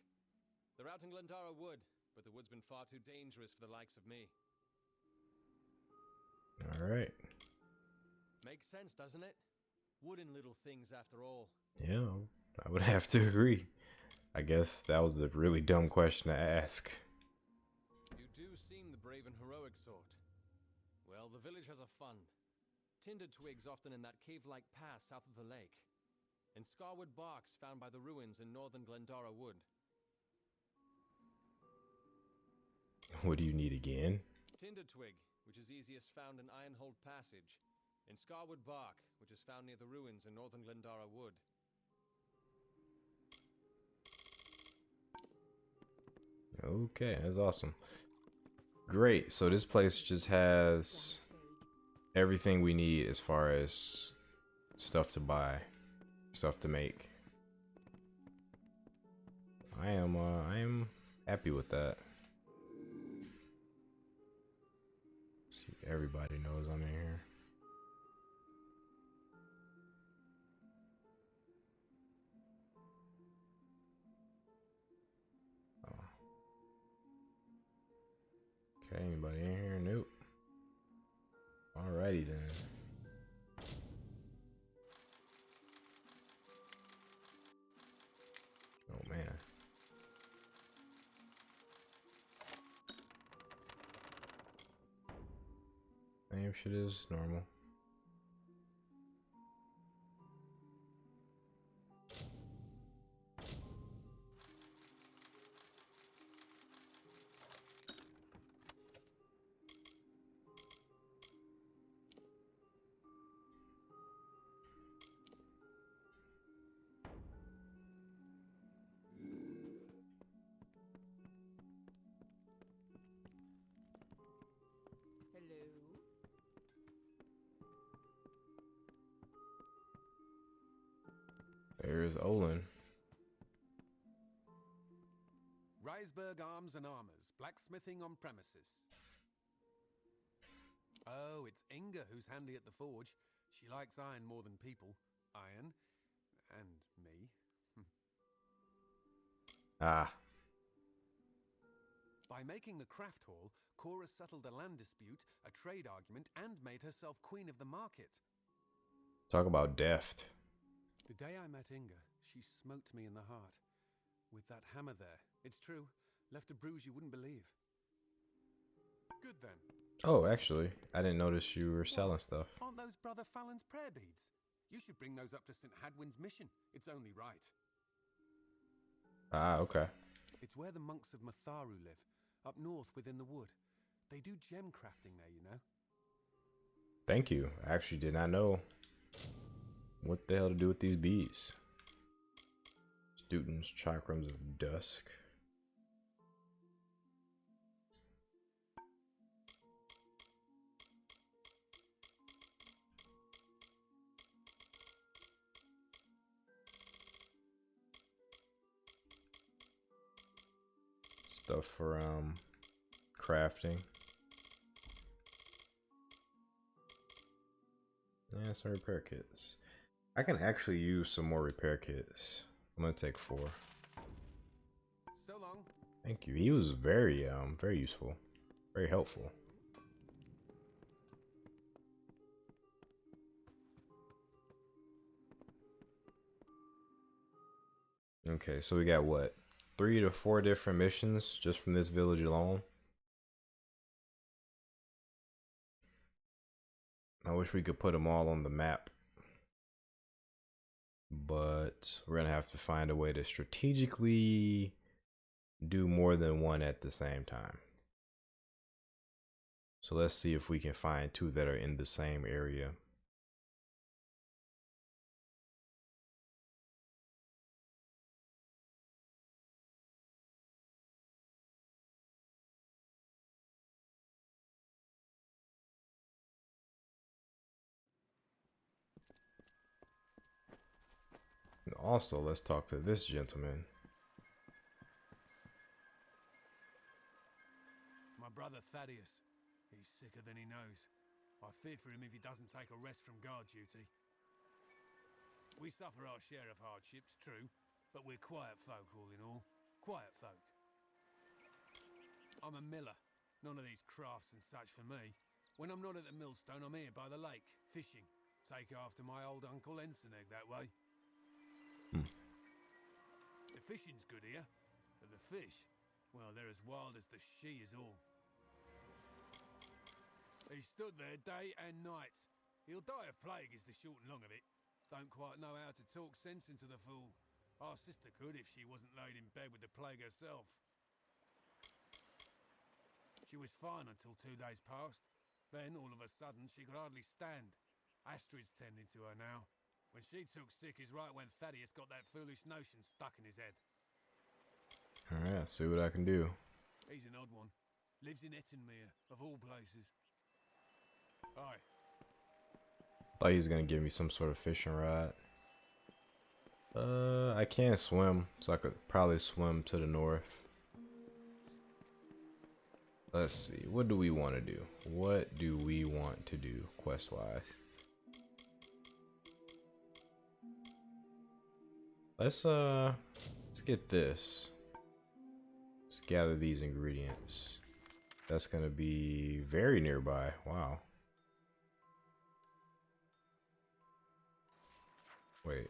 They're out in Glendara Wood, but the wood's been far too dangerous for the likes of me. Alright. Makes sense, doesn't it? Wooden little things after all. Yeah, I would have to agree. I guess that was a really dumb question to ask. You do seem the brave and heroic sort. Well, the village has a fund. Tinder twigs often in that cave-like pass south of the lake. And scarwood barks found by the ruins in northern Glendara Wood. What do you need again? Tinder twig, which is easiest found in Ironhold Passage. And scarwood bark, which is found near the ruins in northern Glendara Wood. Okay, that's awesome. Great, so this place just has everything we need as far as stuff to buy, stuff to make. I am happy with that. See, everybody knows I'm in here. Okay, anybody in here? Nope. Alrighty then. Oh man. Same shit is normal. There's Olin. Riseburg Arms and Armors, blacksmithing on premises. Oh, it's Inga who's handy at the forge. She likes iron more than people. Iron. And me. Ah. By making the craft hall, Cora settled a land dispute, a trade argument, and made herself queen of the market. Talk about deft. The day I met Inga, she smote me in the heart. With that hammer there. It's true. Left a bruise you wouldn't believe. Good then. Oh, actually, I didn't notice you were selling stuff. Aren't those Brother Fallon's prayer beads? You should bring those up to St. Hadwin's mission. It's only right. Ah, okay. It's where the monks of Matharu live, up north within the wood. They do gem crafting there, you know. Thank you. I actually did not know what the hell to do with these bees. Students' chakrams of dusk. Stuff for crafting. Yeah, some repair kits. I can actually use some more repair kits. I'm gonna take 4. So long. Thank you. He was very useful, very helpful. Okay, so we got what? 3 to 4 different missions just from this village alone. I wish we could put them all on the map, but we're gonna have to find a way to strategically do more than one at the same time. So let's see if we can find 2 that are in the same area. Also, let's talk to this gentleman. My brother Thaddeus. He's sicker than he knows. I fear for him if he doesn't take a rest from guard duty. We suffer our share of hardships, true, but we're quiet folk all in all. Quiet folk. I'm a miller. None of these crafts and such for me. When I'm not at the millstone, I'm here by the lake, fishing. Take after my old Uncle Ensenegg that way. The fishing's good here, but the fish, well, they're as wild as the she is all. He stood there day and night. He'll die of plague is the short and long of it. Don't quite know how to talk sense into the fool. Our sister could if she wasn't laid in bed with the plague herself. She was fine until 2 days passed. Then, all of a sudden, she could hardly stand. Astrid's tending to her now. When she took sick is right when Thaddeus got that foolish notion stuck in his head. Alright, see what I can do. He's an odd one. Lives in Ettenmere, of all places. Aye. Thought he was gonna give me some sort of fishing rod. I can't swim, so I could probably swim to the north. Let's see, what do we want to do? What do we want to do quest-wise? Let's get this. Let's gather these ingredients. That's gonna be very nearby. Wow. Wait.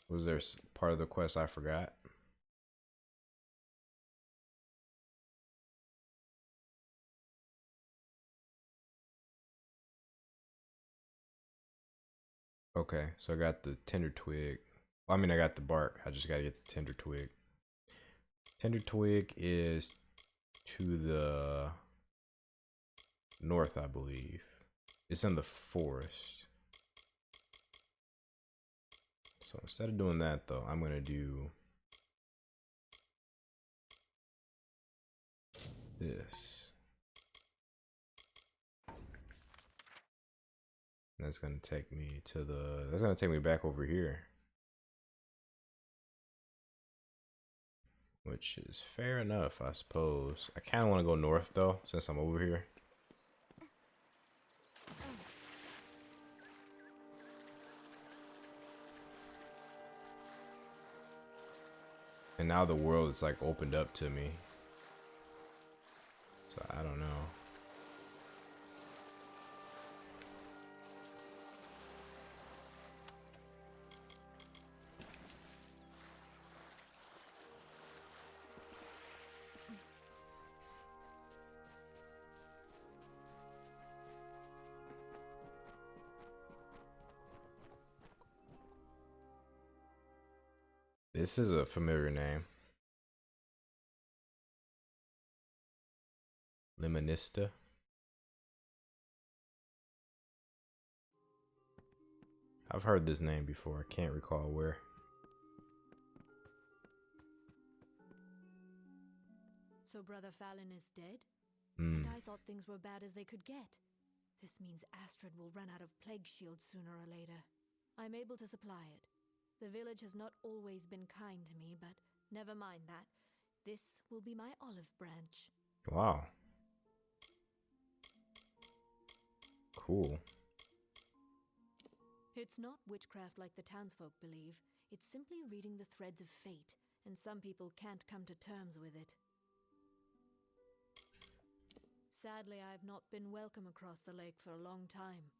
Was there part of the quest I forgot? Okay, so I got the tender twig. I mean, I got the bark. I just gotta get the tender twig. Tender twig is to the north, I believe. It's in the forest. So instead of doing that, though, I'm gonna do this. That's gonna take me to the. That's gonna take me back over here, which is fair enough, I suppose. I kind of want to go north though, since I'm over here. And now the world is like opened up to me. So I don't know. This is a familiar name. Limonista. I've heard this name before. I can't recall where. So Brother Fallon is dead? Mm. And I thought things were bad as they could get. This means Astrid will run out of plague shield sooner or later. I'm able to supply it. The village has not always been kind to me, but never mind that. This will be my olive branch. Wow. Cool. It's not witchcraft like the townsfolk believe. It's simply reading the threads of fate, and some people can't come to terms with it. Sadly, I have not been welcome across the lake for a long time.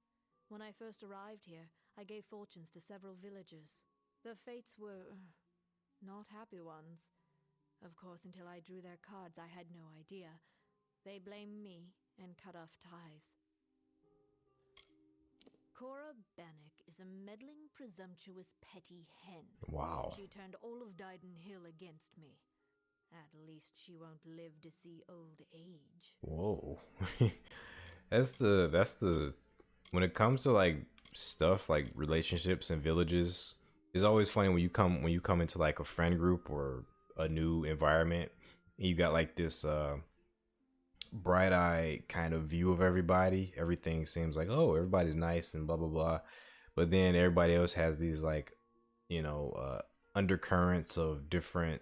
When I first arrived here, I gave fortunes to several villagers. The fates were not happy ones. Of course, until I drew their cards, I had no idea. They blamed me and cut off ties. Cora Bannock is a meddling, presumptuous, petty hen. Wow. She turned all of Dyden Hill against me. At least she won't live to see old age. Whoa. that's the when it comes to like stuff like relationships and villages, it's always funny when you come into like a friend group or a new environment and you got like this bright-eyed kind of view of everybody. Everything seems like, oh, everybody's nice and blah blah blah, but then everybody else has these like, undercurrents of different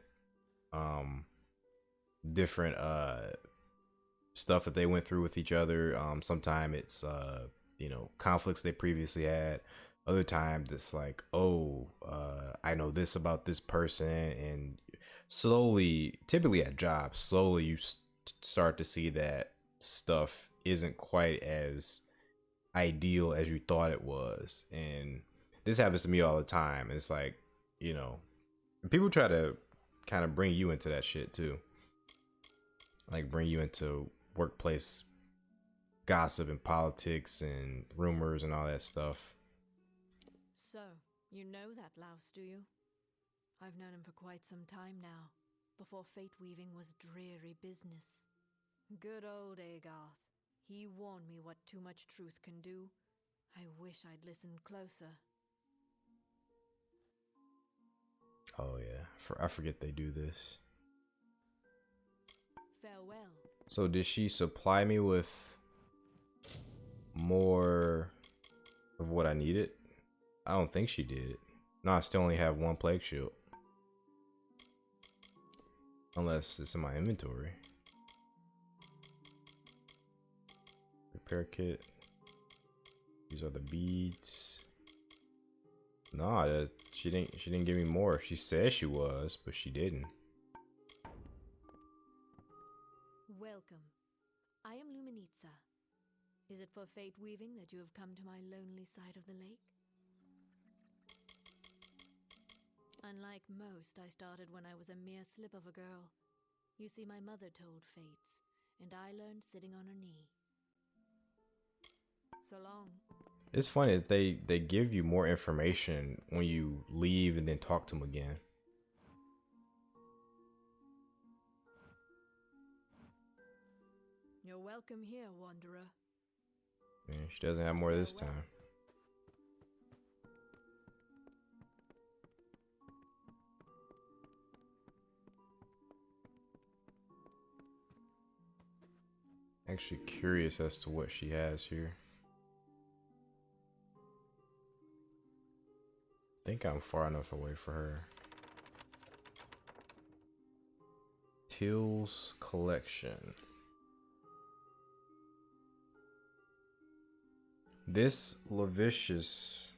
different stuff that they went through with each other. Sometimes it's conflicts they previously had. Other times it's like, oh, I know this about this person, and slowly, typically at jobs, slowly you start to see that stuff isn't quite as ideal as you thought it was. And this happens to me all the time. It's like, people try to kind of bring you into that shit too, like bring you into workplace gossip and politics and rumors and all that stuff. So, you know that louse, do you? I've known him for quite some time now, before fate weaving was dreary business. Good old Agarth. He warned me what too much truth can do. I wish I'd listened closer. Oh yeah, I forget they do this. Farewell. So did she supply me with more of what I needed? I don't think she did. No, I still only have one plague shield. Unless it's in my inventory. Repair kit. These are the beads. Nah, she didn't give me more. She said she was, but she didn't. Welcome. I am Luminitza. Is it for fate weaving that you have come to my lonely side of the lake? Unlike most, I started when I was a mere slip of a girl. You see, my mother told fates, and I learned sitting on her knee. So long. It's funny that they give you more information when you leave and then talk to them again. You're welcome here, wanderer. Yeah, she doesn't have more this time. Actually curious as to what she has here. I think I'm far enough away for her. Till's collection. This lascivious,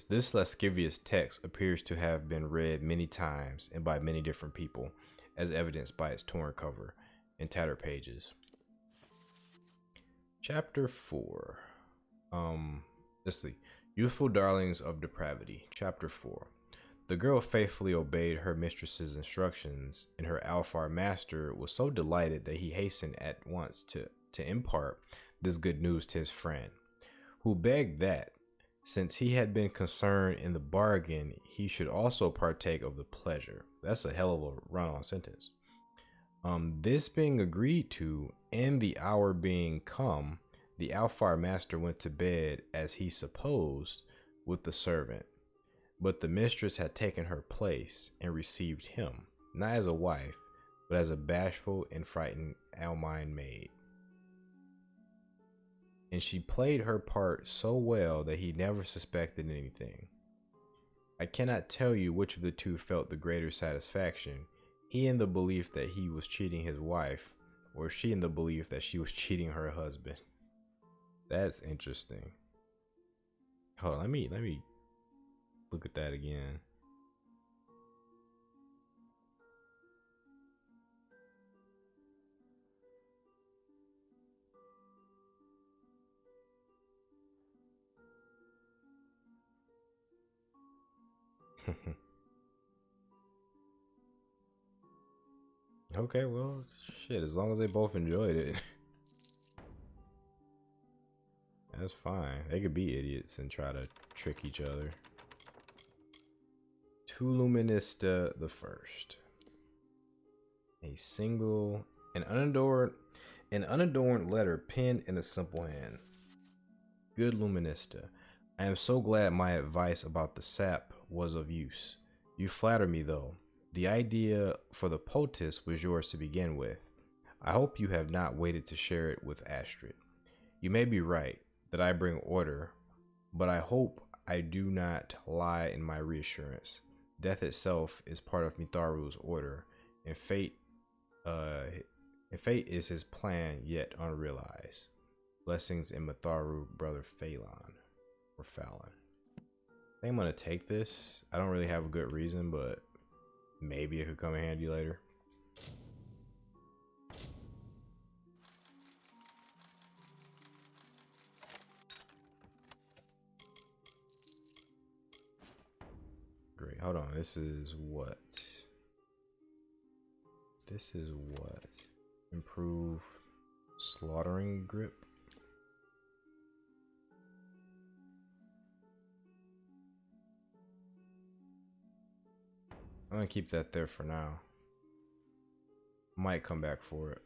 this lascivious text appears to have been read many times and by many different people, as evidenced by its torn cover and tattered pages. Chapter 4. Let's see. Youthful Darlings of Depravity. Chapter 4. The girl faithfully obeyed her mistress's instructions, and her Alfar master was so delighted that he hastened at once to impart this good news to his friend, who begged that, since he had been concerned in the bargain, he should also partake of the pleasure. That's a hell of a run-on sentence. This being agreed to, and the hour being come, the Alfar master went to bed, as he supposed, with the servant. But the mistress had taken her place and received him, not as a wife, but as a bashful and frightened Almine maid. And she played her part so well that he never suspected anything. I cannot tell you which of the two felt the greater satisfaction, he in the belief that he was cheating his wife, or she in the belief that she was cheating her husband. That's interesting. Hold on, let me look at that again. Okay, well, shit, as long as they both enjoyed it. That's fine. They could be idiots and try to trick each other. To Luminista the First. An unadorned letter penned in a simple hand. Good Luminista, I am so glad my advice about the sap was of use. You flatter me though. The idea for the poultice was yours to begin with. I hope you have not waited to share it with Astrid. You may be right that I bring order, but I hope I do not lie in my reassurance. Death itself is part of Mitharu's order, and fate is his plan yet unrealized. Blessings in Mitharu, brother Phelan or Fallon. I think I'm gonna take this. I don't really have a good reason, but maybe it could come in handy later. Great. Hold on. This is what? This is what? Improve slaughtering grip. I'm gonna keep that there for now. Might come back for it.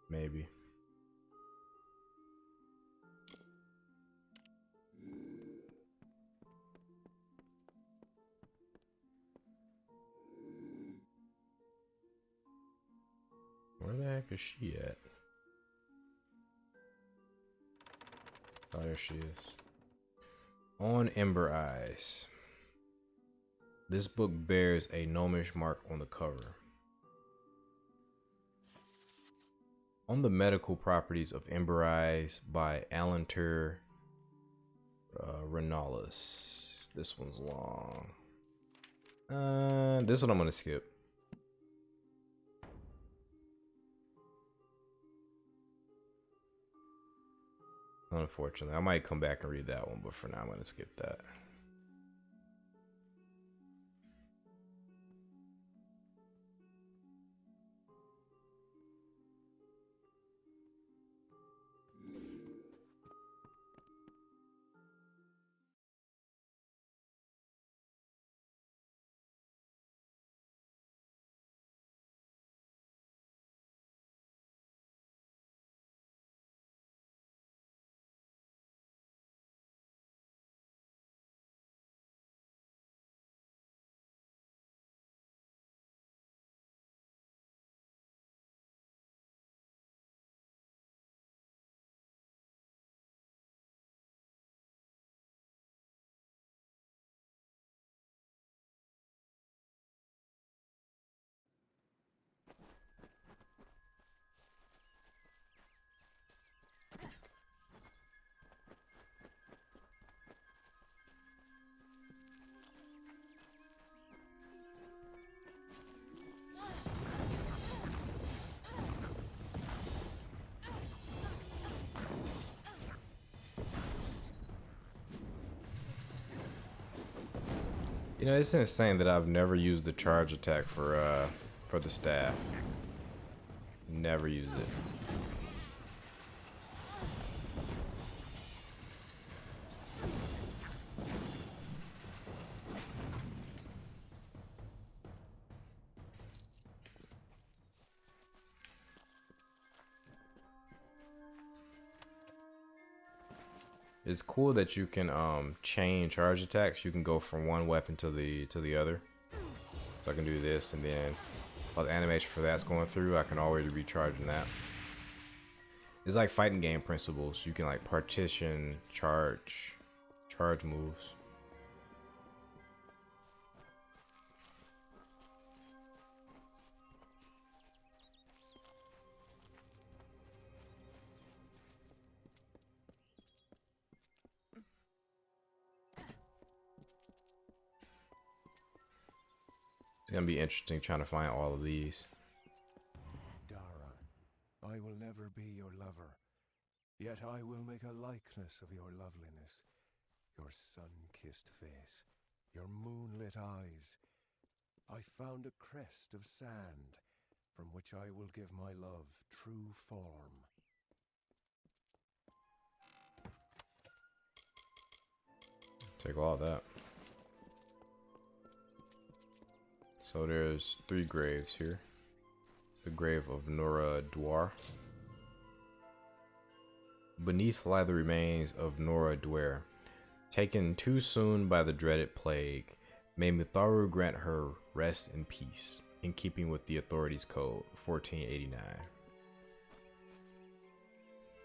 Maybe. Where the heck is she at? Oh, there she is. On Ember Eyes. This book bears a gnomish mark on the cover. On the medical properties of Ember Eyes by Amalur Renalis. This one's long. This one I'm gonna skip. Unfortunately, I might come back and read that one, but for now I'm gonna skip that. You know, it's insane that I've never used the charge attack for the staff. Never used it. It's cool that you can chain charge attacks. You can go from one weapon to the other. So I can do this, and then while the animation for that's going through, I can always be recharging that. It's like fighting game principles. You can like partition charge moves. It's gonna be interesting trying to find all of these. Dara, I will never be your lover, yet I will make a likeness of your loveliness, your sun-kissed face, your moonlit eyes. I found a crest of sand, from which I will give my love true form. Take all that. So there's 3 graves here. It's the grave of Nora Dwar. Beneath lie the remains of Nora Dwar, taken too soon by the dreaded plague. May Mitharu grant her rest in peace, in keeping with the authorities code 1489.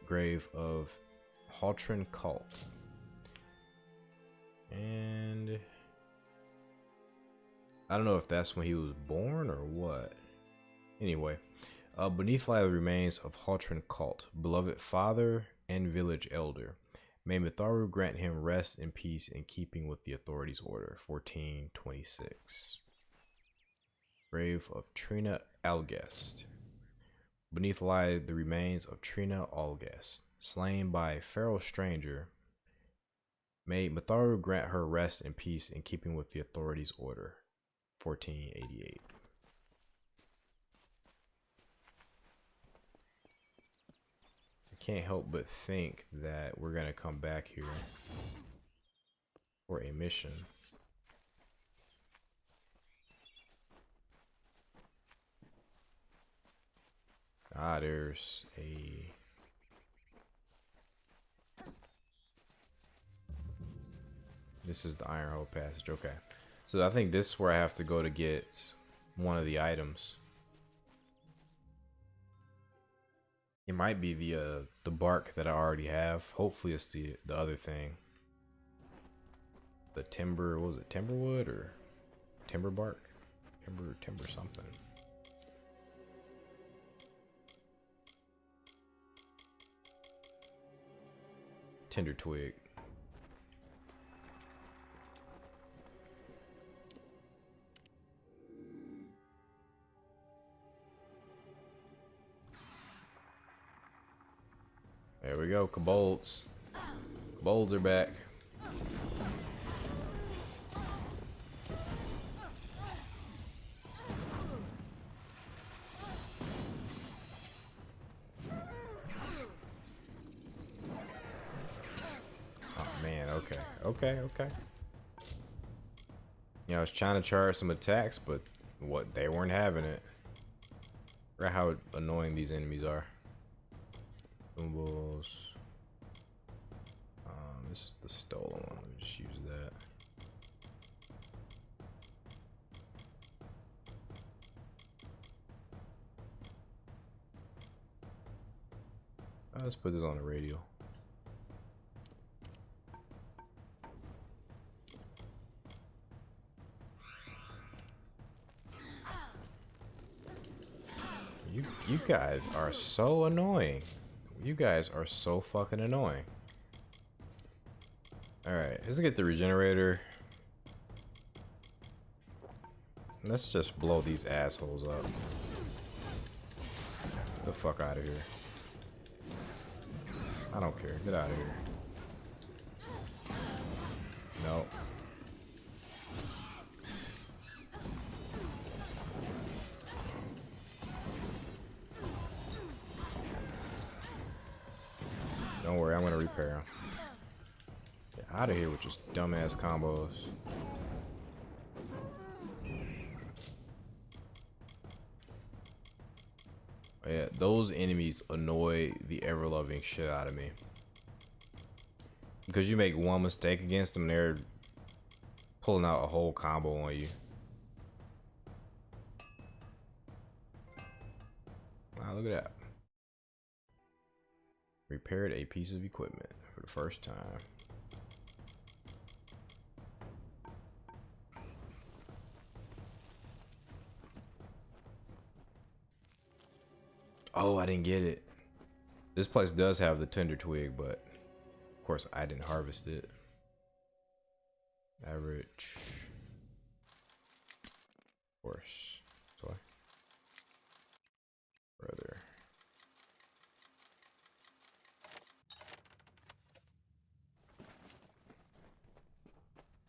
Grave of Haltran Cult. And I don't know if that's when he was born or what. Anyway, beneath lie the remains of Haltran Cult, beloved father and village elder. May Mitharu grant him rest in peace in keeping with the authorities' order. 1426. Grave of Trina Algest. Beneath lie the remains of Trina Algest, slain by a feral stranger. May Mitharu grant her rest in peace in keeping with the authorities' order. 1488. Can't help but think that we're gonna come back here for a mission. Ah, there's a... This is the Iron Hole passage. Okay. So I think this is where I have to go to get one of the items. It might be the bark that I already have. Hopefully it's the other thing. The timber, what was it, timberwood or timber bark? Timber something. Tinder twig. There we go, kobolds. Kobolds are back. Oh man, okay. You know, I was trying to charge some attacks, but what, they weren't having it. Forgot how annoying these enemies are. Symbols. This is the stolen one. Let me just use that. Let's put this on the radio. You guys are so annoying. You guys are so fucking annoying. Alright, let's get the regenerator. Let's just blow these assholes up. Get the fuck out of here. I don't care. Get out of here. No. Don't worry, I'm gonna repair him. Get out of here with just dumbass combos. Yeah, those enemies annoy the ever-loving shit out of me. Because you make one mistake against them, they're pulling out a whole combo on you. Wow, look at that. Repaired a piece of equipment for the first time. Oh, I didn't get it. This place does have the tender twig, but of course I didn't harvest it. Average. Of course. Sorry. Brother.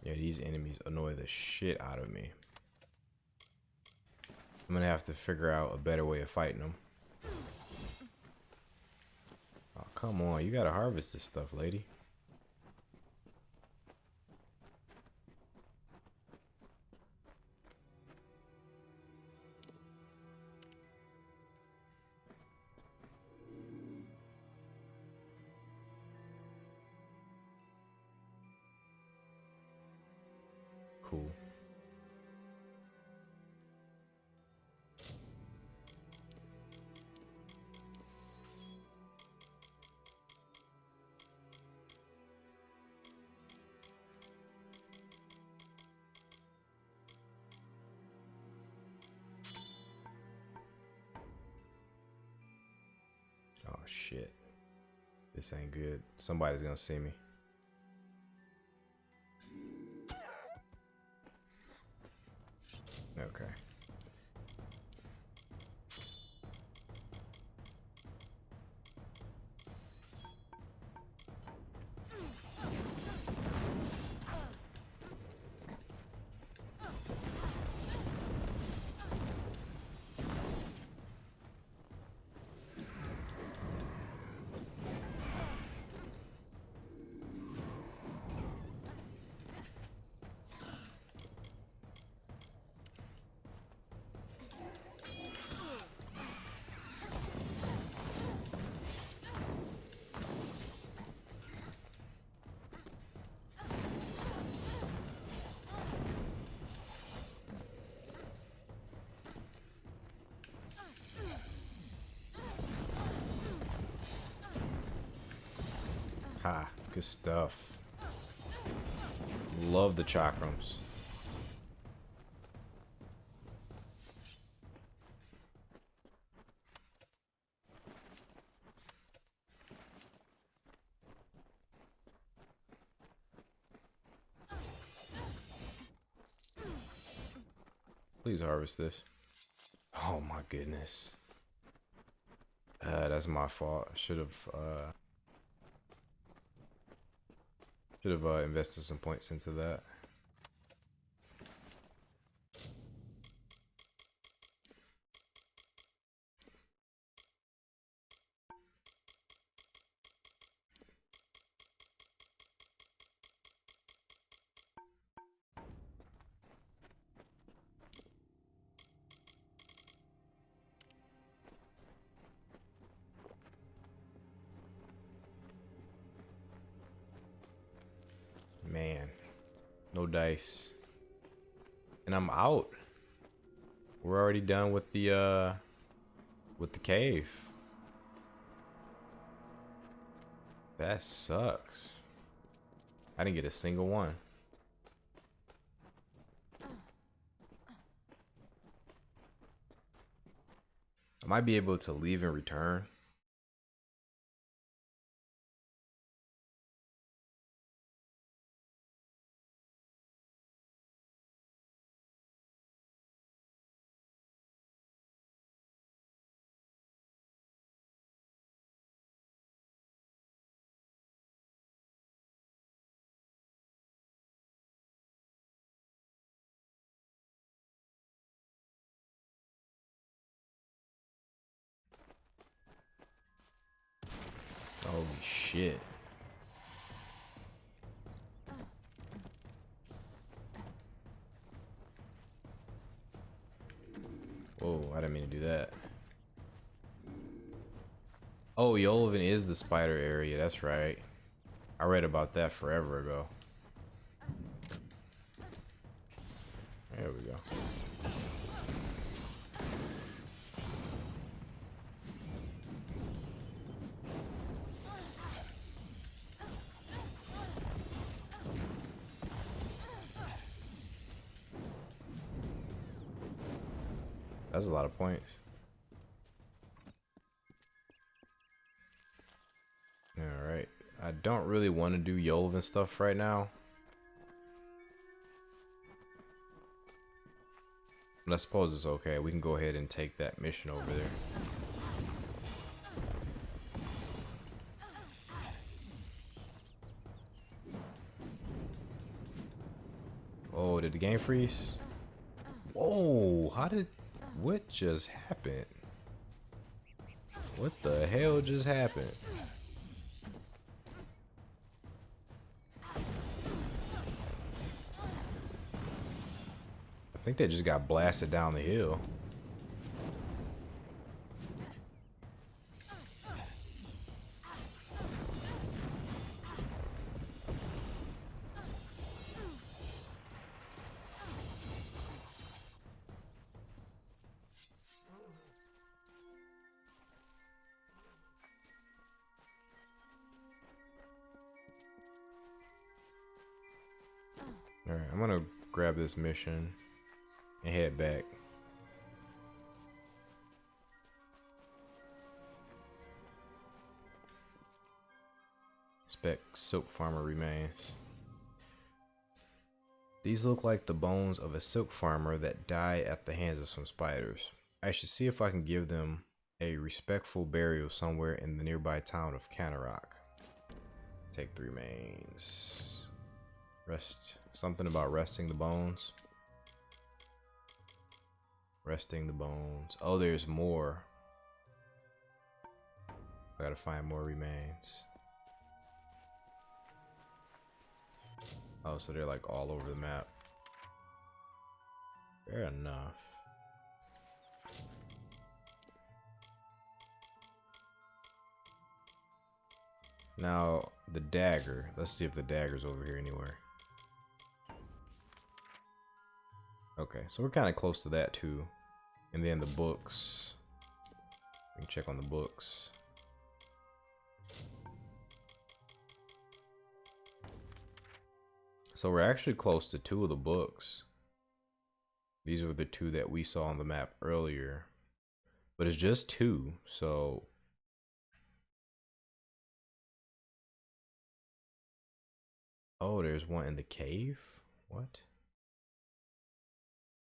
Yeah, these enemies annoy the shit out of me. I'm gonna have to figure out a better way of fighting them. Oh, come on. You gotta harvest this stuff, lady. Cool. shit. This ain't good. Somebody's gonna see me. Okay. Ha, good stuff. Love the chakrams. Please harvest this. Oh my goodness. That's my fault. Should have invested some points into that. Man, no dice. And I'm out. We're already done with the cave. That sucks. I didn't get a single one. I might be able to leave and return. Holy shit. Whoa, I didn't mean to do that. Oh, Yolvin is the spider area, that's right. I read about that forever ago. There we go. That's a lot of points. Alright. I don't really want to do Yolvin stuff right now. But I suppose it's okay. We can go ahead and take that mission over there. Oh, did the game freeze? Whoa, how did... What just happened? What the hell just happened? I think they just got blasted down the hill. Alright, I'm gonna grab this mission and head back. Suspect silk farmer remains. These look like the bones of a silk farmer that died at the hands of some spiders. I should see if I can give them a respectful burial somewhere in the nearby town of Canarock. Take the remains. Rest. Something about resting the bones. Resting the bones. Oh, there's more. I gotta find more remains. Oh, so they're like all over the map. Fair enough. Now, the dagger. Let's see if the dagger's over here anywhere. Okay, so we're kind of close to that too. And then the books. We can check on the books. So we're actually close to 2 of the books. These were the 2 that we saw on the map earlier. But it's just 2, so... Oh, there's one in the cave? What?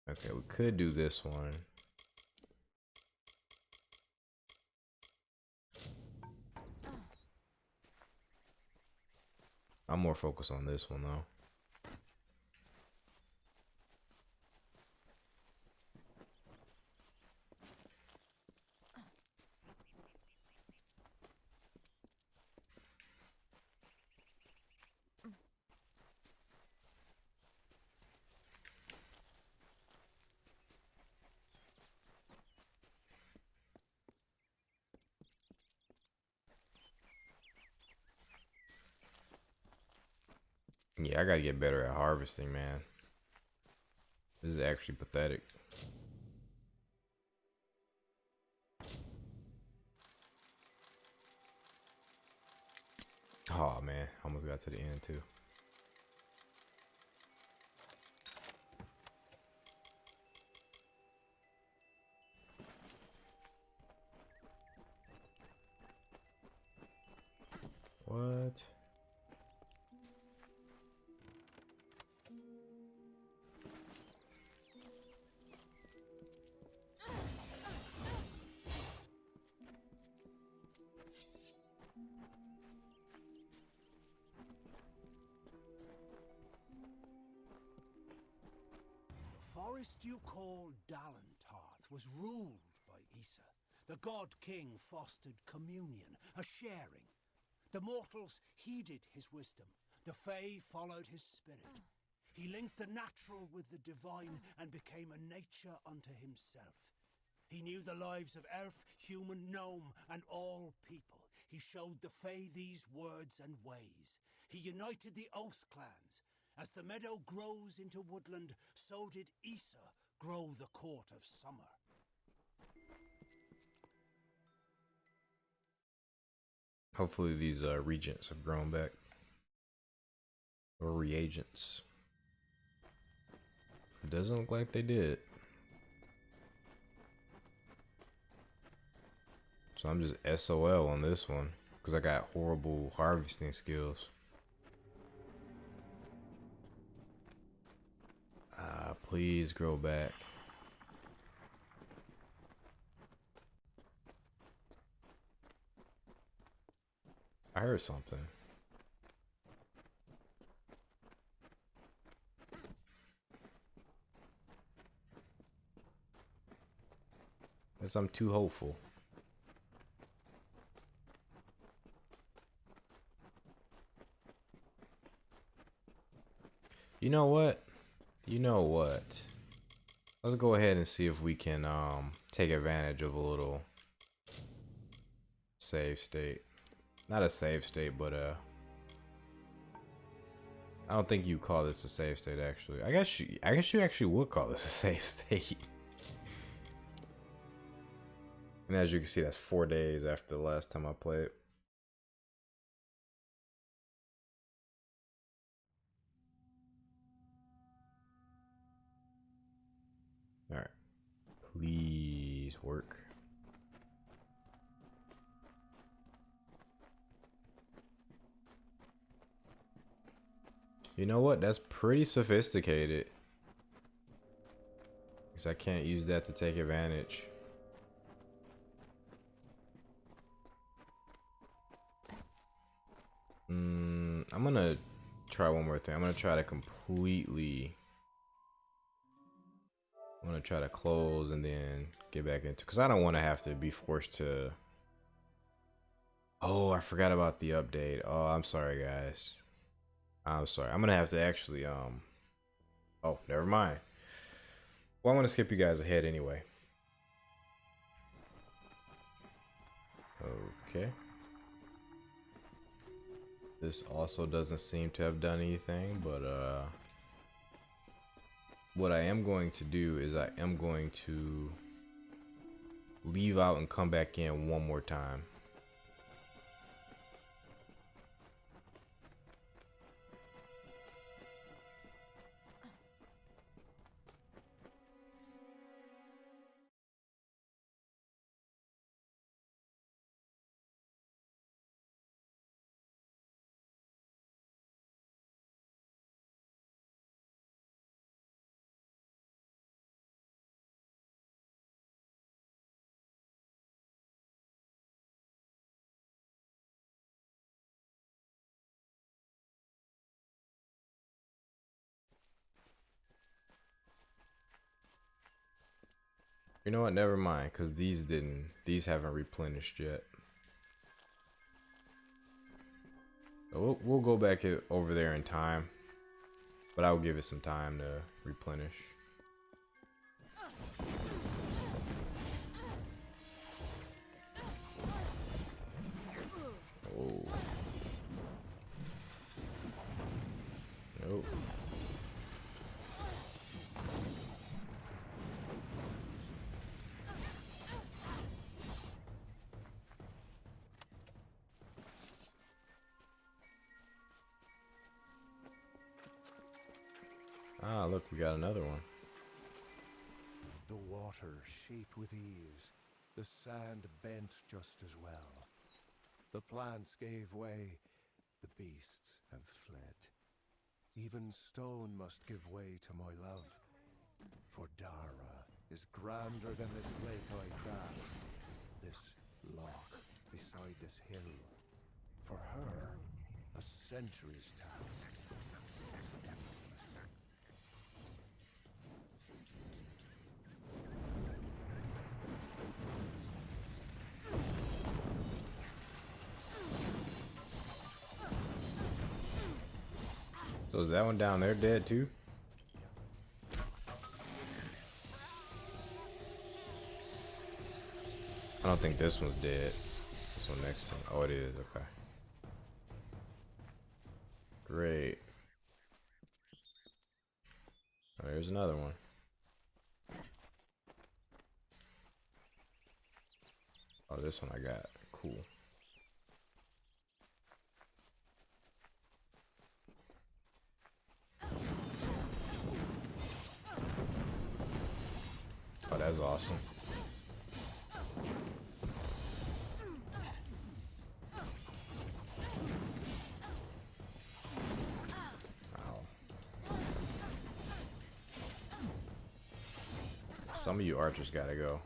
Okay, we could do this one. I'm more focused on this one though. Yeah, I gotta get better at harvesting, man. This is actually pathetic. Oh man, almost got to the end too. What? The forest you call Dalentarth was ruled by Issa. The god-king fostered communion, a sharing. The mortals heeded his wisdom. The Fae followed his spirit. He linked the natural with the divine and became a nature unto himself. He knew the lives of elf, human, gnome, and all people. He showed the Fae these words and ways. He united the Oath clans. As the meadow grows into woodland, so did Issa grow the court of summer. Hopefully these regents have grown back. Or reagents. It doesn't look like they did. So I'm just SOL on this one. Because I got horrible harvesting skills. Ah, please grow back. I heard something. Guess I'm too hopeful. You know what? You know what? Let's go ahead and see if we can take advantage of a little save state. Not a save state, but I don't think you call this a save state actually. I guess you actually would call this a save state. And as you can see, that's 4 days after the last time I played. All right, please work. You know what? That's pretty sophisticated. Because I can't use that to take advantage. I'm gonna try one more thing. I'm gonna try to close and then get back into, because I don't want to have to be forced to. Oh, I forgot about the update. Oh, I'm sorry, guys. I'm sorry. I'm gonna have to actually oh, never mind. Well, I'm gonna skip you guys ahead anyway. Okay. This also doesn't seem to have done anything, but what I am going to do is I am going to leave out and come back in one more time. You know what? Never mind, because these haven't replenished yet. So we'll go back over there in time, but I'll give it some time to replenish. Oh. Nope. Ah, look, we got another one. The water shaped with ease, the sand bent just as well. The plants gave way, the beasts have fled. Even stone must give way to my love, for Dara is grander than this lake I craft, this loch beside this hill. For her, a century's task. So is that one down there dead too? I don't think this one's dead. This one next to him. Oh, it is. Okay. Great. Oh, here's another one. Oh, this one I got. Cool. Oh, that's awesome. Wow. Some of you archers gotta go.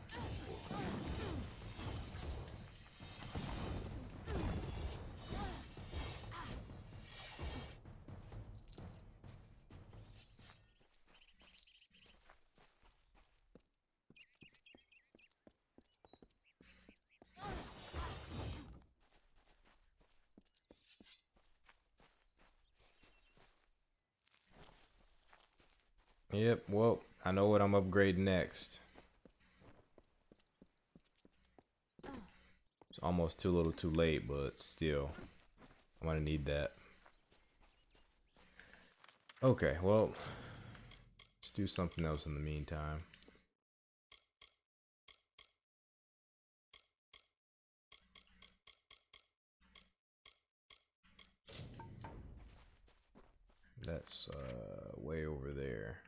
Yep, well, I know what I'm upgrading next. It's almost too little too late, but still, I'm gonna need that. Okay, well, let's do something else in the meantime. That's way over there.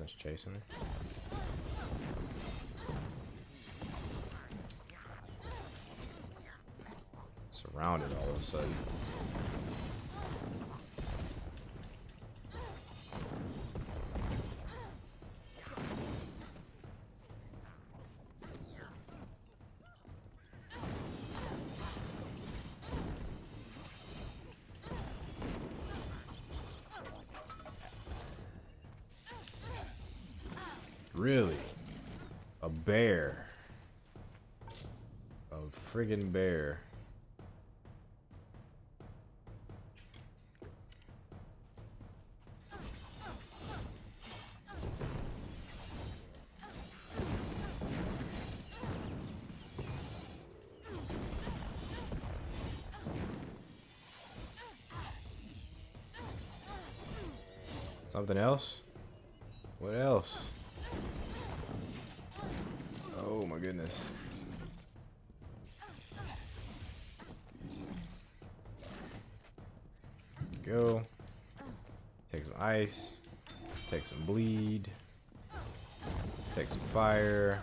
Someone's chasing me. Surrounded all of a sudden. Really? A bear. A friggin' bear. Something else? What else? Oh my goodness. Go. Take some ice. Take some bleed. Take some fire.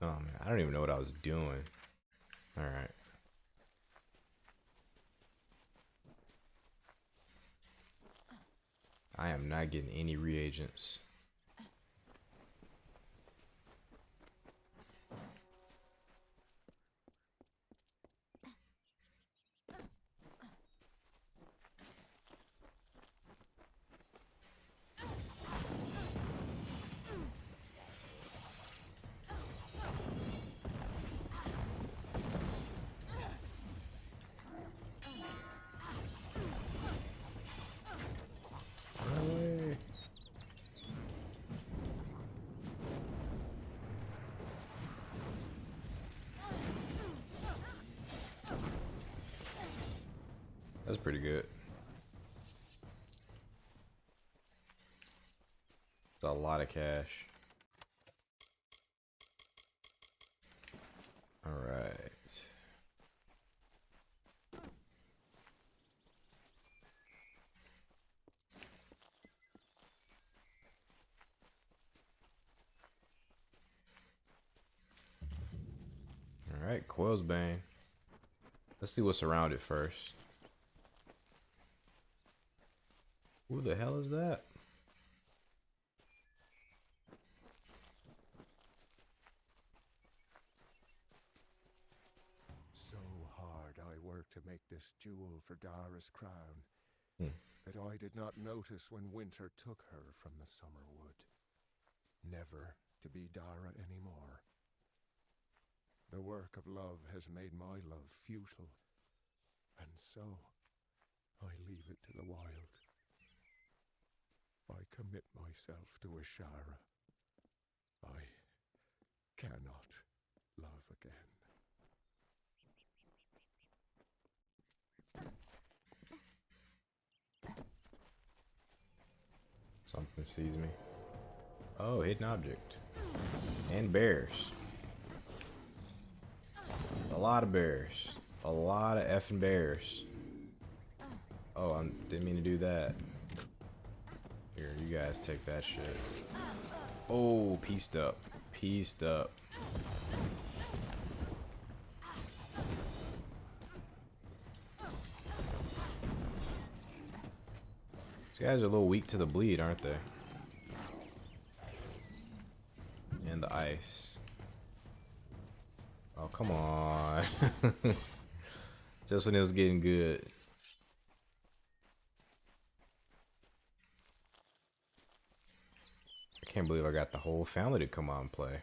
Oh man, I don't even know what I was doing. All right. I am not getting any reagents. That's pretty good. It's a lot of cash. All right. All right, Coil's Bane. Let's see what's around it first. Who the hell is that? So hard I worked to make this jewel for Dara's crown that I did not notice when winter took her from the summer wood, never to be Dara anymore. The work of love has made my love futile, and so I leave it to the wild. I commit myself to Ashara. I cannot love again. Something sees me. Oh, hidden object. And bears. A lot of bears. A lot of effing bears. Oh, I didn't mean to do that. Here, you guys take that shit. Oh, pieced up. Pieced up. These guys are a little weak to the bleed, aren't they? And the ice. Oh, come on. Just when it was getting good. I can't believe I got the whole family to come out and play.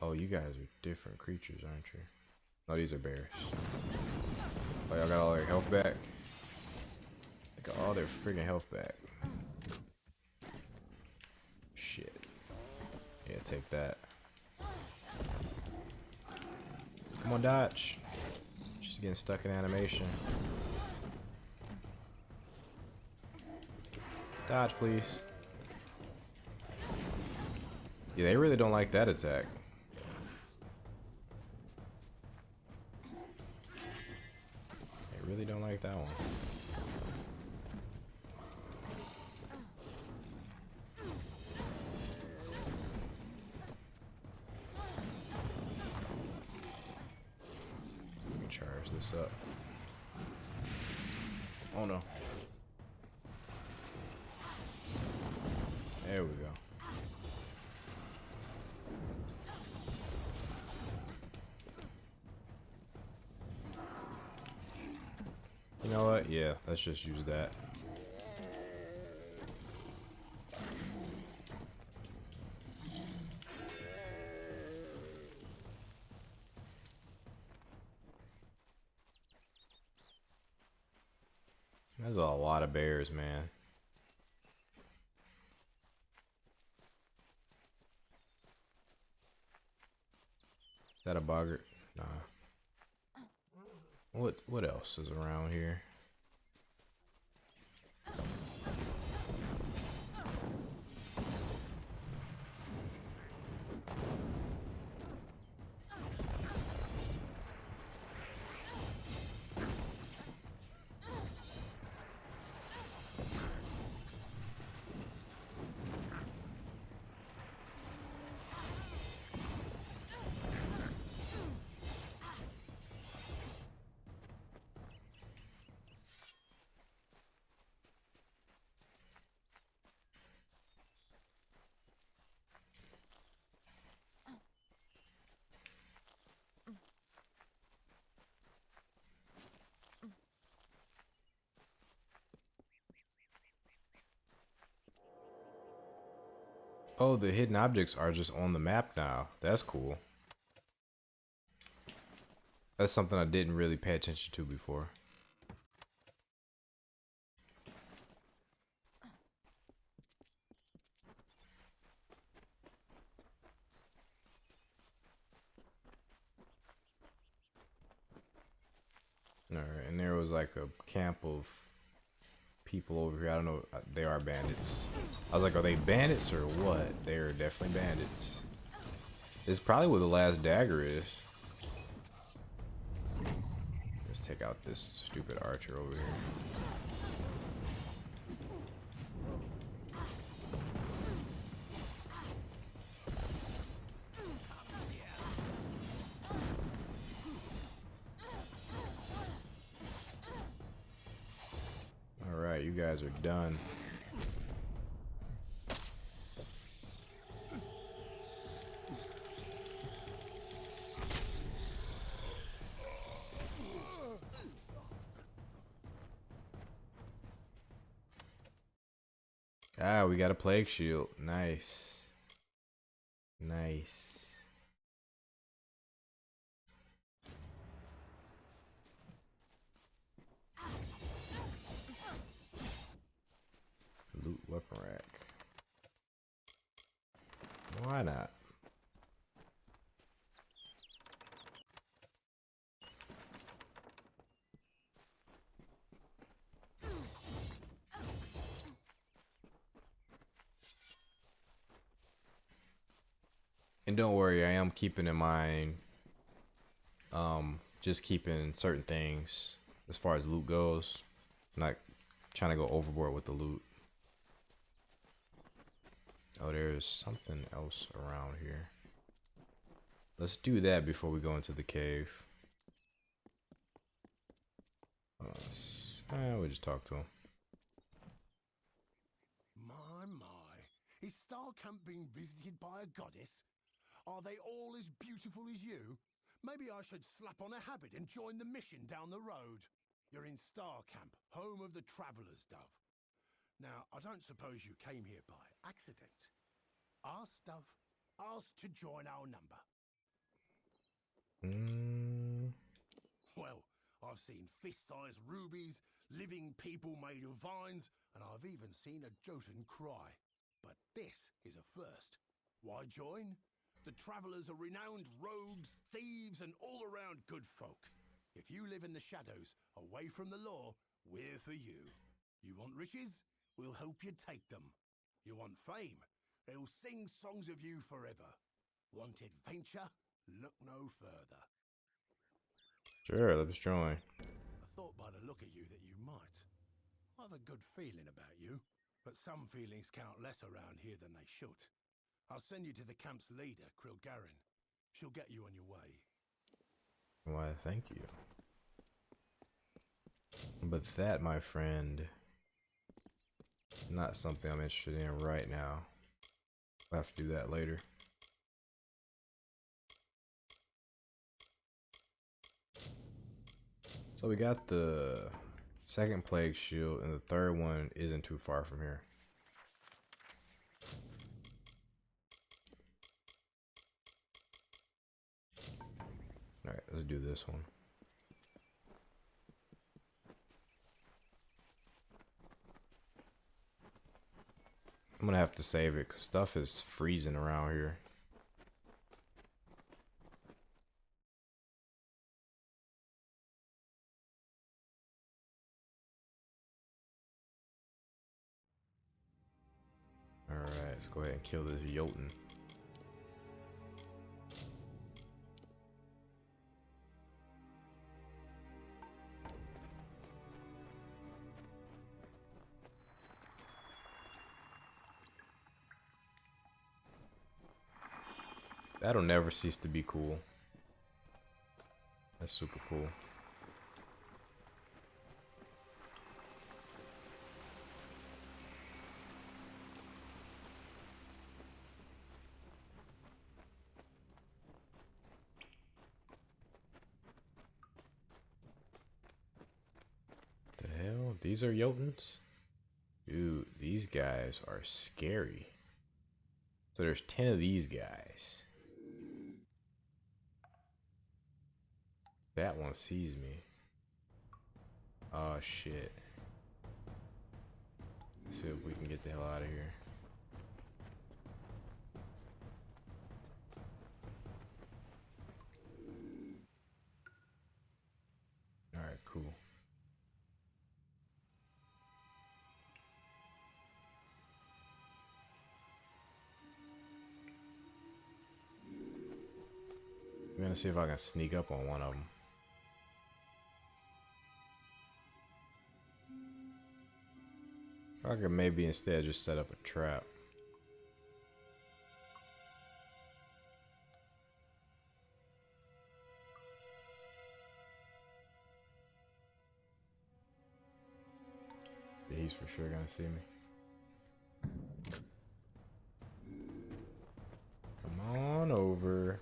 Oh, you guys are different creatures, aren't you? Oh, these are bears. Oh, y'all got all their health back? They got all their friggin' health back. Shit. Yeah, take that. Come on, dodge. She's getting stuck in animation. Dodge, please. Yeah, they really don't like that attack. They really don't like that one. Let me charge this up. Oh no. There we go. You know what? Yeah, let's just use that. There's a lot of bears, man. Is that a boggart? Nah. What else is around here? Oh, the hidden objects are just on the map now. That's cool. That's something I didn't really pay attention to before. Alright, and there was like a camp of people over here. I don't know. They are bandits. I was like, are they bandits or what? They're definitely bandits. It's probably where the last dagger is. Let's take out this stupid archer over here. Alright, you guys are done. Ah, we got a plague shield. Nice. Nice. Loot weapon rack. Why not? And don't worry, I am keeping in mind, just keeping certain things as far as loot goes. I'm not trying to go overboard with the loot. Oh, there's something else around here. Let's do that before we go into the cave. We'll just talk to him. My. Is Star Camp being visited by a goddess? Are they all as beautiful as you? Maybe I should slap on a habit and join the mission down the road. You're in Star Camp, home of the Traveller's Dove. Now, I don't suppose you came here by accident. Ask Dove, ask to join our number. Well, I've seen fist-sized rubies, living people made of vines, and I've even seen a Jotun cry. But this is a first. Why join? The Travelers are renowned rogues, thieves, and all-around good folk. If you live in the shadows, away from the law, we're for you. You want riches? We'll help you take them. You want fame? They'll sing songs of you forever. Want adventure? Look no further. Sure, let's join. I thought by the look of you that you might. I have a good feeling about you, but some feelings count less around here than they should. I'll send you to the camp's leader, Krilgarin. She'll get you on your way. Why, thank you. But that, my friend, not something I'm interested in right now. I'll have to do that later. So we got the second plague shield, and the third one isn't too far from here. Alright, let's do this one. I'm gonna have to save it because stuff is freezing around here. Alright, let's go ahead and kill this Jotun. That'll never cease to be cool. That's super cool. The hell? These are Jotuns? Dude, these guys are scary. So there's 10 of these guys. That one sees me. Oh shit. Let's see if we can get the hell out of here. Alright, cool. I'm gonna see if I can sneak up on one of them. I could maybe instead just set up a trap. Yeah, he's for sure gonna see me. Come on over.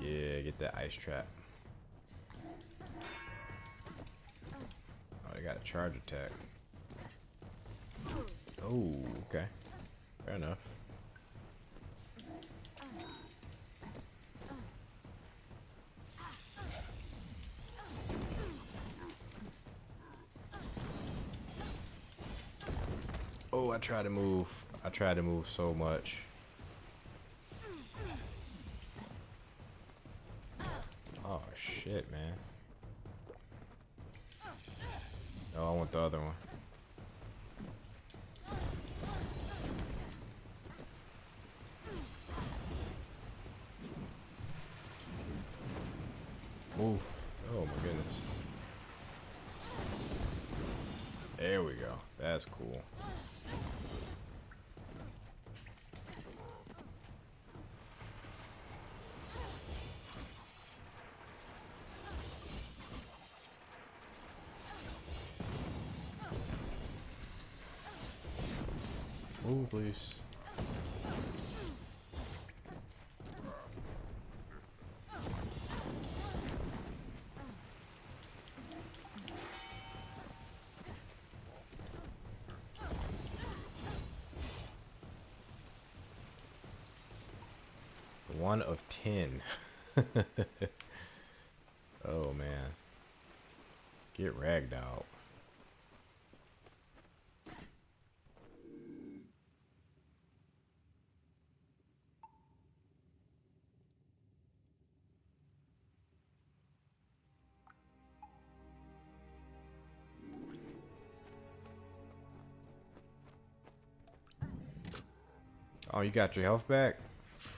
Yeah, get that ice trap. Oh, they got a charge attack. Oh, okay. Fair enough. Oh, I tried to move. I tried to move so much. Oh, shit, man. Oh, I want the other one. Oof. Oh my goodness. There we go. That's cool. Oh, please. One of 10. Oh man. Get ragged out. Oh, you got your health back?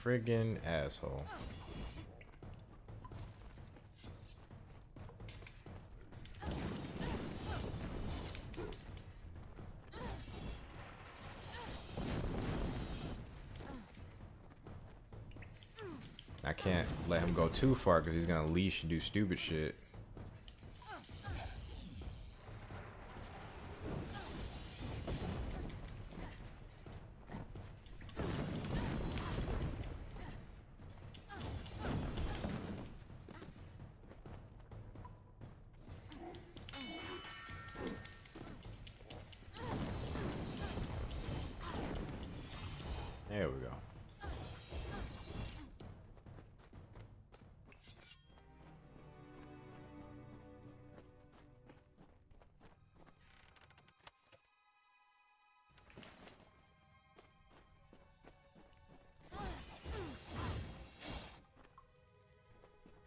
Friggin' asshole. I can't let him go too far because he's gonna leash and do stupid shit. There we go.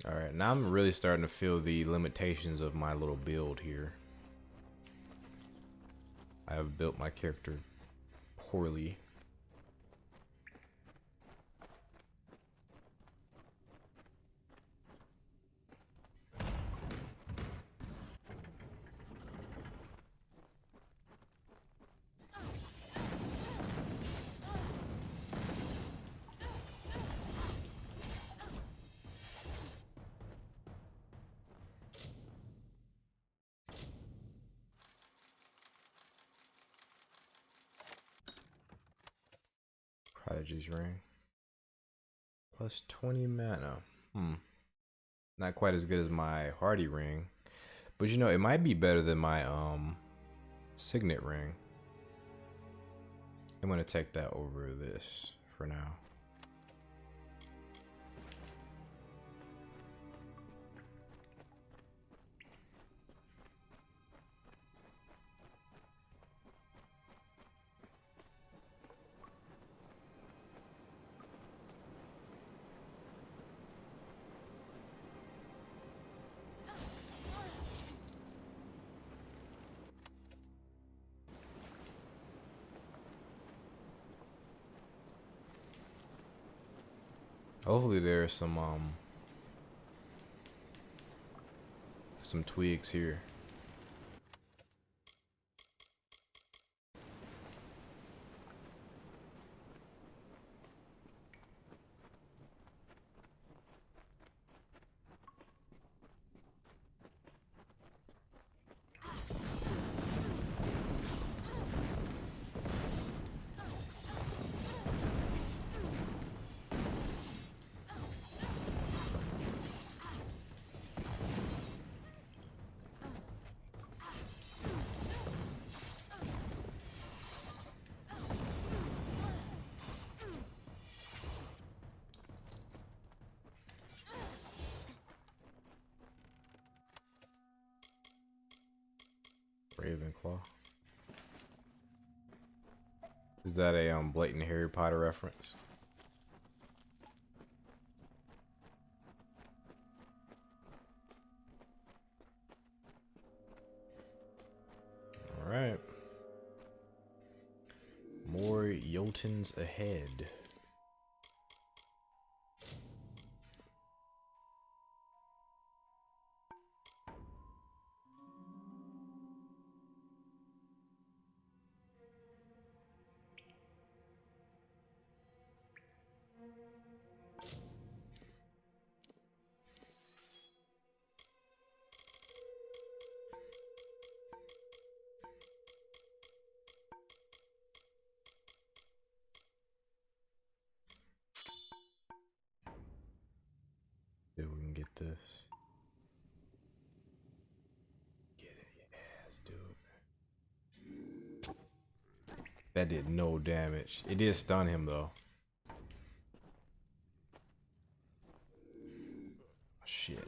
Alright, now I'm really starting to feel the limitations of my little build here. I have built my character poorly. Prodigy's ring. Plus 20 mana. Not quite as good as my Hardy ring. But you know, it might be better than my Signet ring. I'm gonna take that over this for now. Hopefully there's some twigs here. Ravenclaw. Is that a blatant Harry Potter reference? All right. More Jotun ahead. See if we can get this. Get it, yes, dude. That did no damage. It did stun him though. Shit.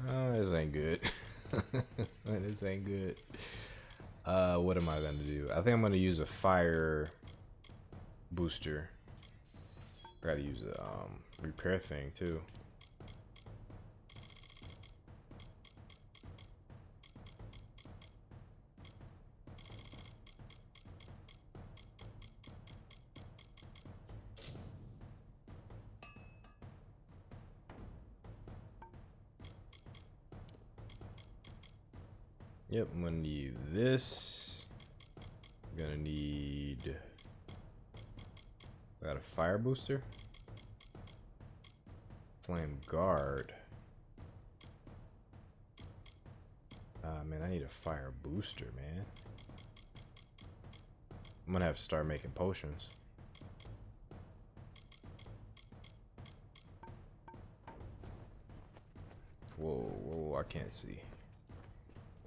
Oh, this ain't good. This ain't good. What am I gonna do? I think I'm gonna use a fire booster. I gotta use a repair thing too. Yep, I'm gonna need this. I'm gonna need... Got a fire booster. Flame guard. Ah, man, I need a fire booster, man. I'm gonna have to start making potions. Whoa, whoa, I can't see.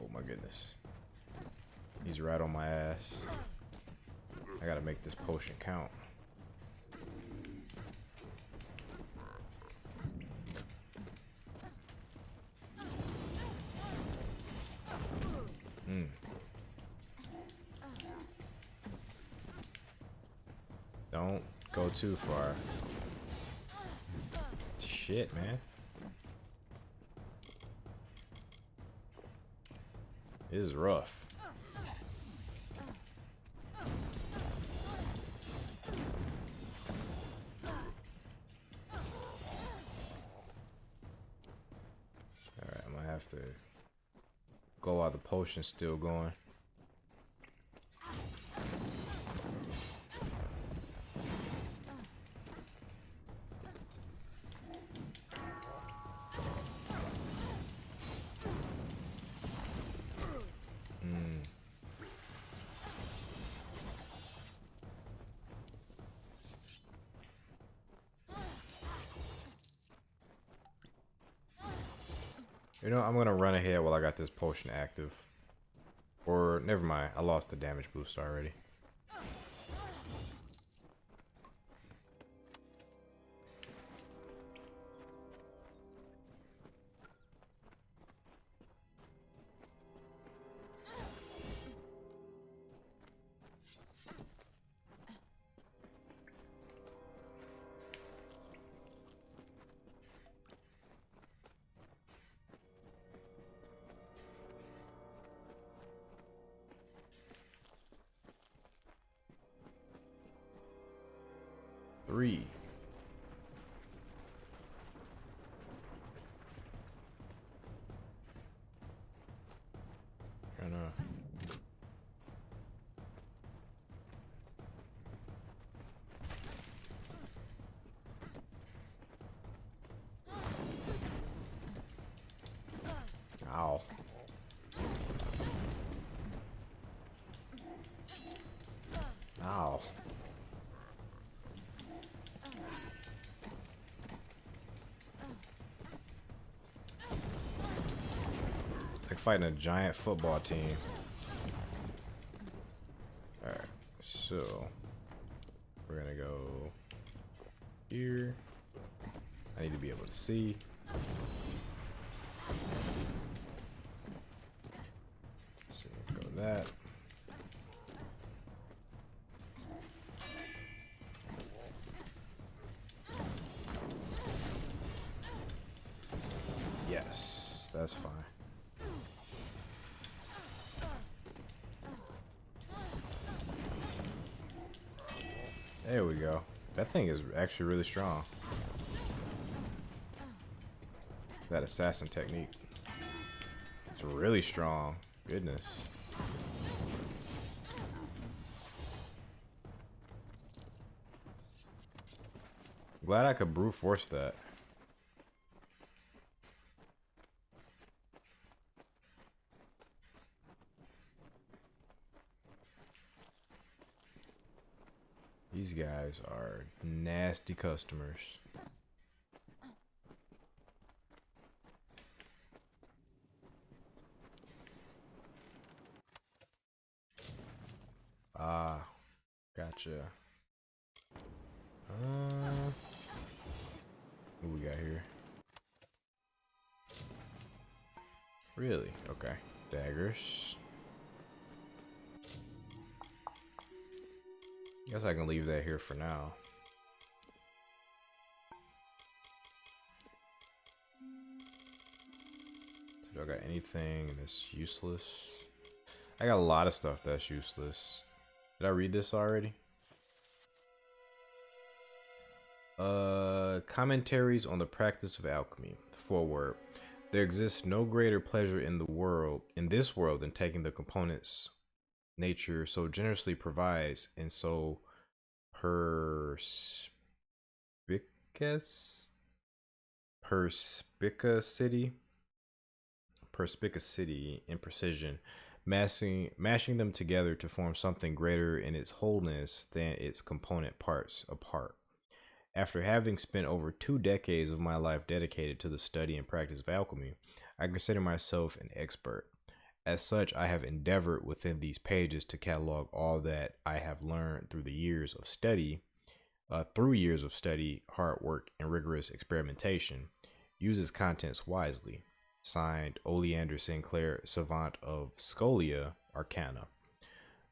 Oh my goodness. He's right on my ass. I gotta make this potion count. Don't go too far. Shit, man. It is rough. Alright, I'm gonna have to go while the potion's still going. You know, I'm gonna run ahead while I got this potion active. Or, never mind, I lost the damage boost already. Three. Ow. Ow. It's like fighting a giant football team. Alright, so we're gonna go here. I need to be able to see. So go that. Yes, that's fine. There we go. That thing is actually really strong. That assassin technique. It's really strong. Goodness. Glad I could brute force that. These guys are nasty customers. Ah, gotcha. What we got here? Really? Okay. Daggers. Guess I can leave that here for now. Do I got anything that's useless? I got a lot of stuff that's useless. Did I read this already? Commentaries on the practice of alchemy. Foreword. There exists no greater pleasure in this world, than taking the components nature so generously provides, and so perspicacity and precision, mashing them together to form something greater in its wholeness than its component parts apart. After having spent over 2 decades of my life dedicated to the study and practice of alchemy, I consider myself an expert. As such, I have endeavored within these pages to catalog all that I have learned through years of study, hard work, and rigorous experimentation. Use its contents wisely. Signed, Oleander Sinclair, Savant of Scholia Arcana.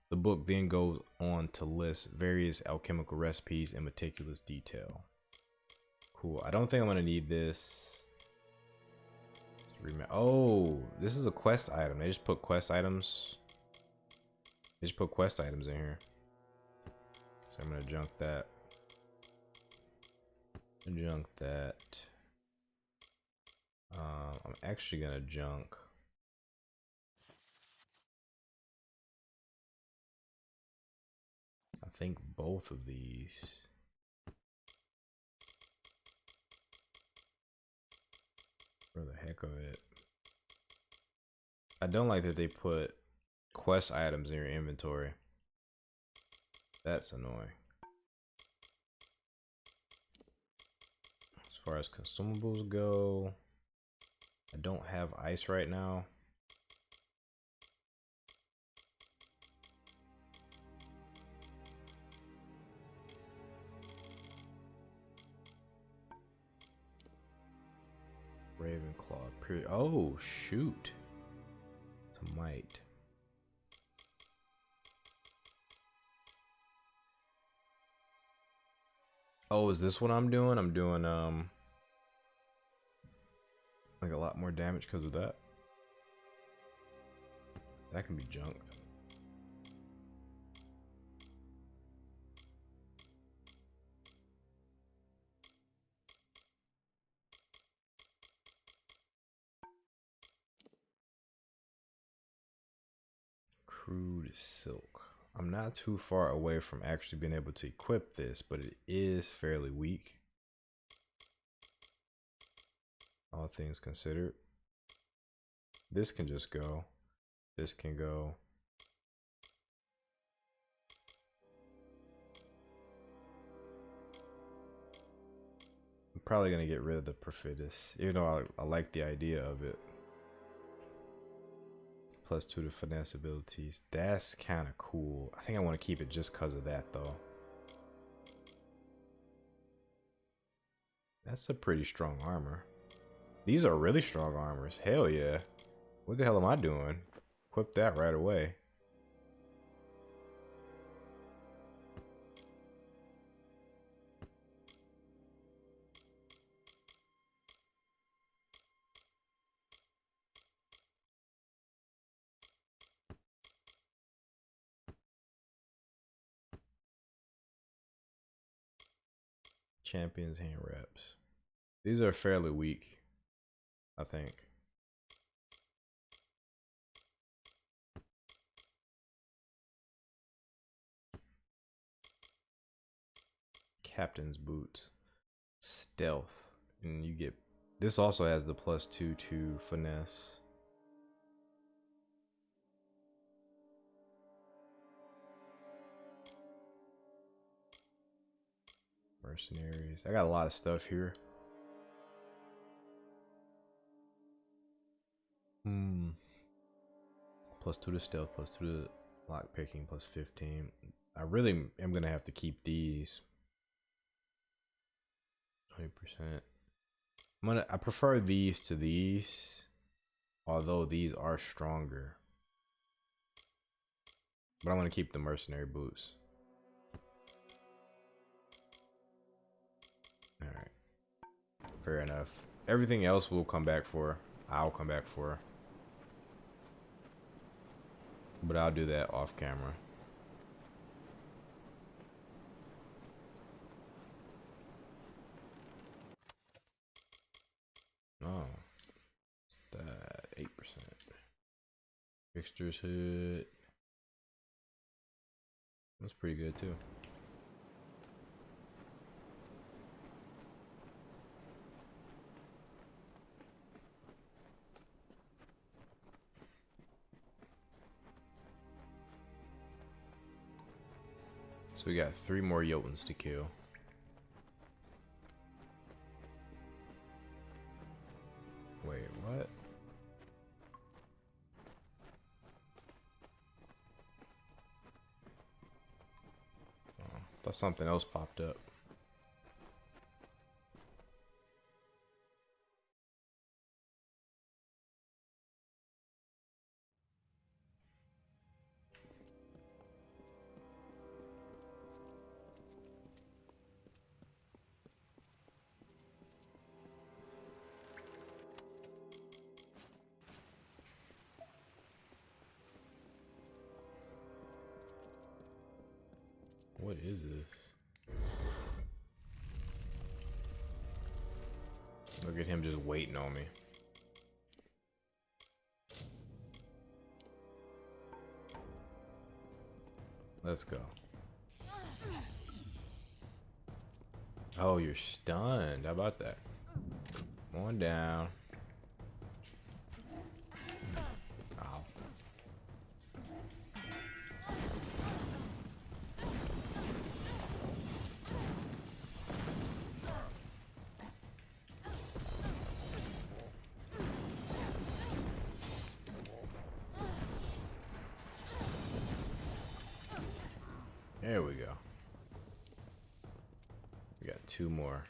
The book then goes on to list various alchemical recipes in meticulous detail. Cool. I don't think I'm going to need this. Oh, this is a quest item. They just put quest items. They just put quest items in here. So I'm going to junk that. Junk that. I'm actually going to junk. I think both of these. For the heck of it. I don't like that they put quest items in your inventory. That's annoying. As far as consumables go, I don't have ice right now. Ravenclaw. Oh, shoot. It's a might. Oh, is this what I'm doing? I'm doing, like a lot more damage because of that. That can be junked. Crude silk. I'm not too far away from actually being able to equip this, but it is fairly weak. All things considered. This can just go. This can go. I'm probably going to get rid of the Perfidus, even though I like the idea of it. +2 to finesse abilities. That's kind of cool. I think I want to keep it just because of that, though. That's a pretty strong armor. These are really strong armors. Hell yeah. What the hell am I doing? Equip that right away. Champions hand wraps. These are fairly weak, I think. Captain's boots. Stealth. And you get, this also has the +2 to finesse. Mercenaries. I got a lot of stuff here. +2 to stealth, +2 to lock picking, +15. I really am gonna have to keep these. 20%. I prefer these to these, although these are stronger. But I'm gonna keep the mercenary boots. Alright. Fair enough. Everything else we'll come back for. I'll come back for. But I'll do that off camera. Oh. Trickster's Hood. That's pretty good too. So we got 3 more Jotuns to kill. Wait, what? Oh, thought something else popped up. What is this? Look at him just waiting on me. Let's go. Oh, you're stunned. How about that? Come on down. Ow. There we go. We got 2 more.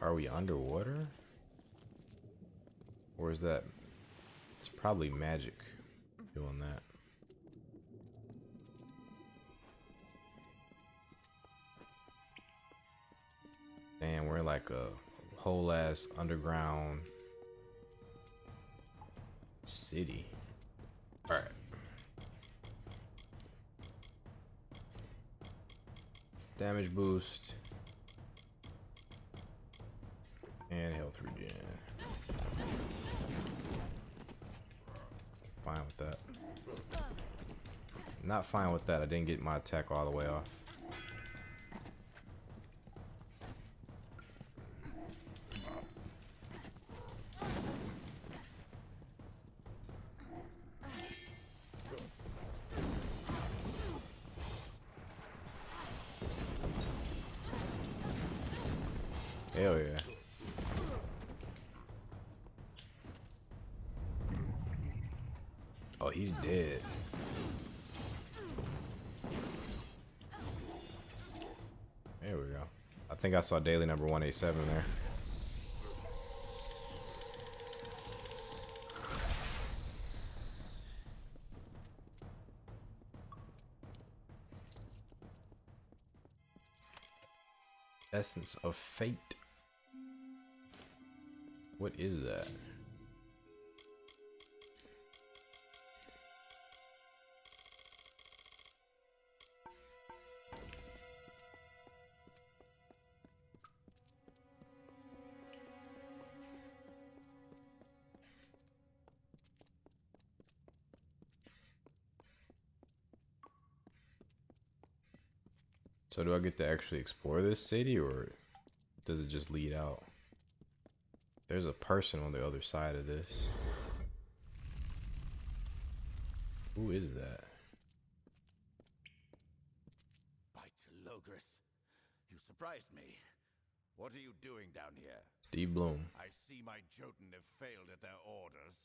Are we underwater? Or is that... It's probably magic doing that. Damn, we're like a whole ass underground city. Alright. Damage boost. And health regen. Fine with that. Not fine with that. I didn't get my attack all the way off. Hell yeah. Oh, he's dead. There we go. I think I saw daily number 187 there. Essence of Fate. What is that? So do I get to actually explore this city, or does it just lead out? There's a person on the other side of this. Who is that? Logris, you surprised me. What are you doing down here? Steve Bloom. I see my Jotun have failed at their orders.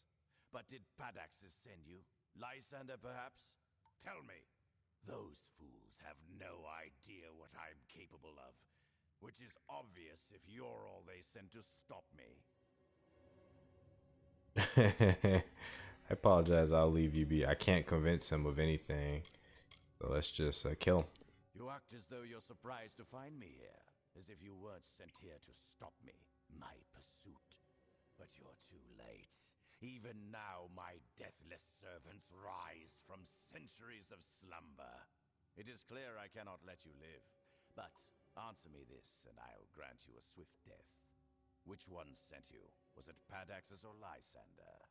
But did Padaxes send you? Lysander, perhaps? Tell me. Those fools have no idea what I'm capable of. Which is obvious if you're all they sent to stop me. I apologize, I'll leave you be. I can't convince him of anything. So let's just kill him. You act as though you're surprised to find me here, as if you weren't sent here to stop me, my pursuit. But you're too late. Even now, my deathless servants rise from centuries of slumber. It is clear I cannot let you live, but answer me this, and I'll grant you a swift death. Which one sent you? Was it Padaxus or Lysander?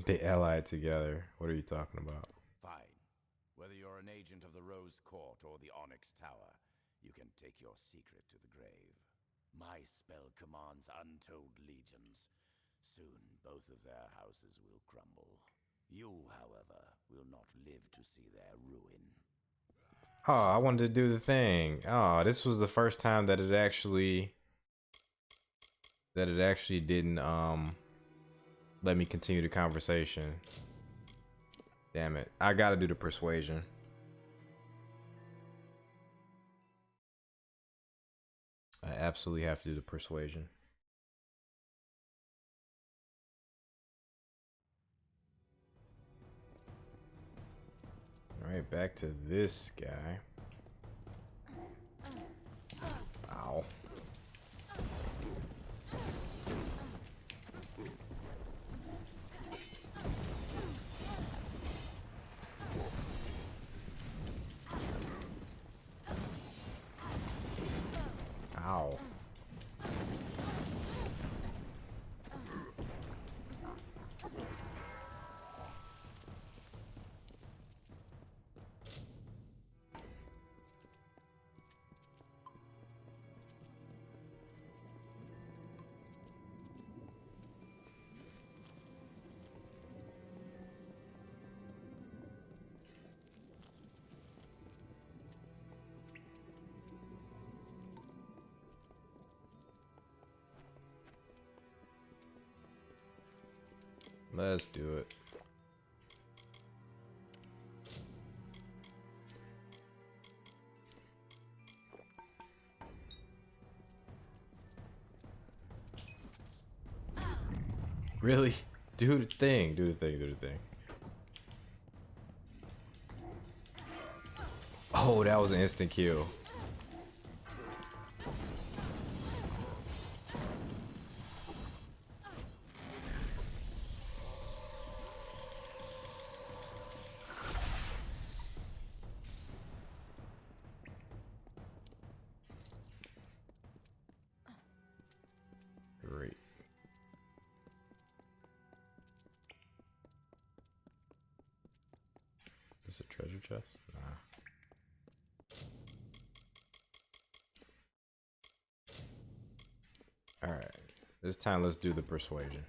They allied together. What are you talking about? Fine. Whether you're an agent of the Rose Court or the Onyx Tower, you can take your secret to the grave. My spell commands untold legions. Soon, both of their houses will crumble. You, however, will not live to see their ruin. Oh, I wanted to do the thing. Oh, this was the first time that it actually didn't let me continue the conversation. Damn it. I gotta do the persuasion. I absolutely have to do the persuasion. All right, back to this guy. Ow. Ow. Let's do it. Really? Do the thing. Do the thing. Do the thing. Oh, that was an instant kill. Great. Is this a treasure chest? Nah. Alright. This time let's do the persuasion.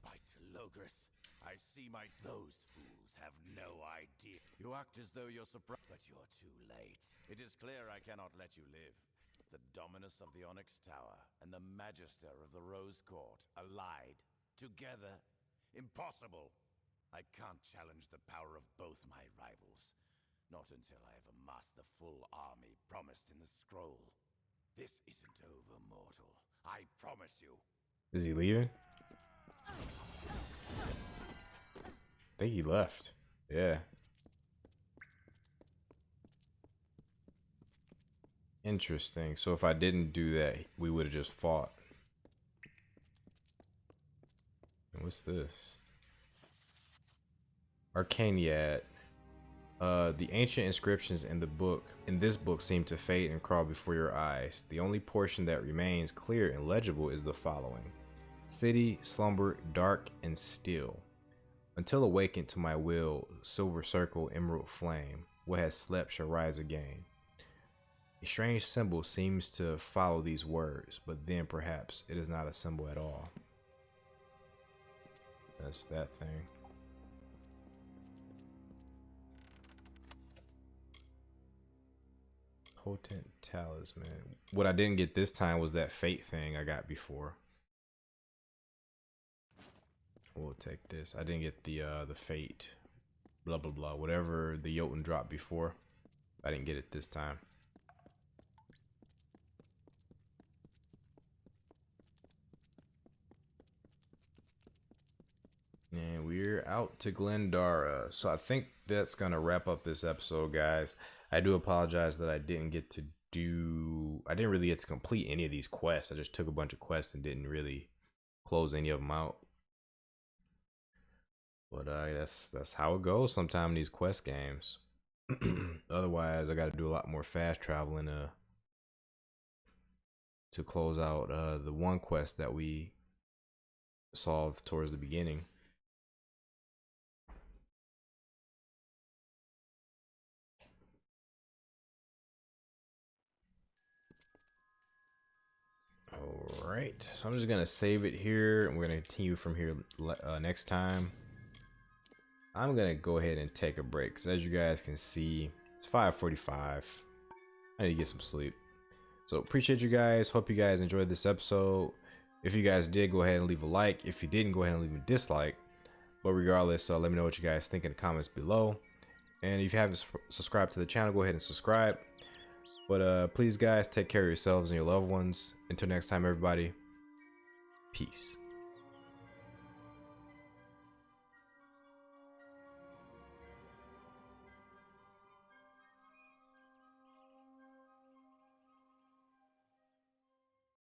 By Telogris, I see those fools have no idea. You act as though you're surprised, but you're too late. It is clear I cannot let you live. The Dominus of the Onyx Tower and the Magister of the Rose Court allied together? Impossible! I can't challenge the power of both my rivals. Not until I have amassed the full army promised in the scroll. This isn't over, mortal. I promise you. Is he leaving? I think he left. Yeah. Interesting. So if I didn't do that, we would have just fought. And what's this? Arcaniad. The ancient inscriptions in this book seem to fade and crawl before your eyes. The only portion that remains clear and legible is the following. City slumbered dark and still. Until awakened to my will, silver circle, emerald flame. What has slept shall rise again. A strange symbol seems to follow these words, but then perhaps it is not a symbol at all. That's that thing. Potent talisman. What I didn't get this time was that fate thing I got before. We'll take this. I didn't get the fate. Blah blah blah. Whatever the Jotun dropped before. I didn't get it this time. And we're out to Glendara. So I think that's gonna wrap up this episode, guys. I do apologize that I didn't really get to complete any of these quests. I just took a bunch of quests and didn't really close any of them out. But that's how it goes sometimes in these quest games. Otherwise, I got to do a lot more fast traveling to close out the one quest that we solved towards the beginning. All right, so I'm just gonna save it here, and we're gonna continue from here next time. I'm gonna go ahead and take a break because, as you guys can see, it's 5:45. I need to get some sleep. So appreciate you guys. Hope you guys enjoyed this episode. If you guys did, go ahead and leave a like. If you didn't, go ahead and leave a dislike. But regardless, let me know what you guys think in the comments below. And if you haven't subscribed to the channel, go ahead and subscribe. But please, guys, take care of yourselves and your loved ones. Until next time, everybody. Peace.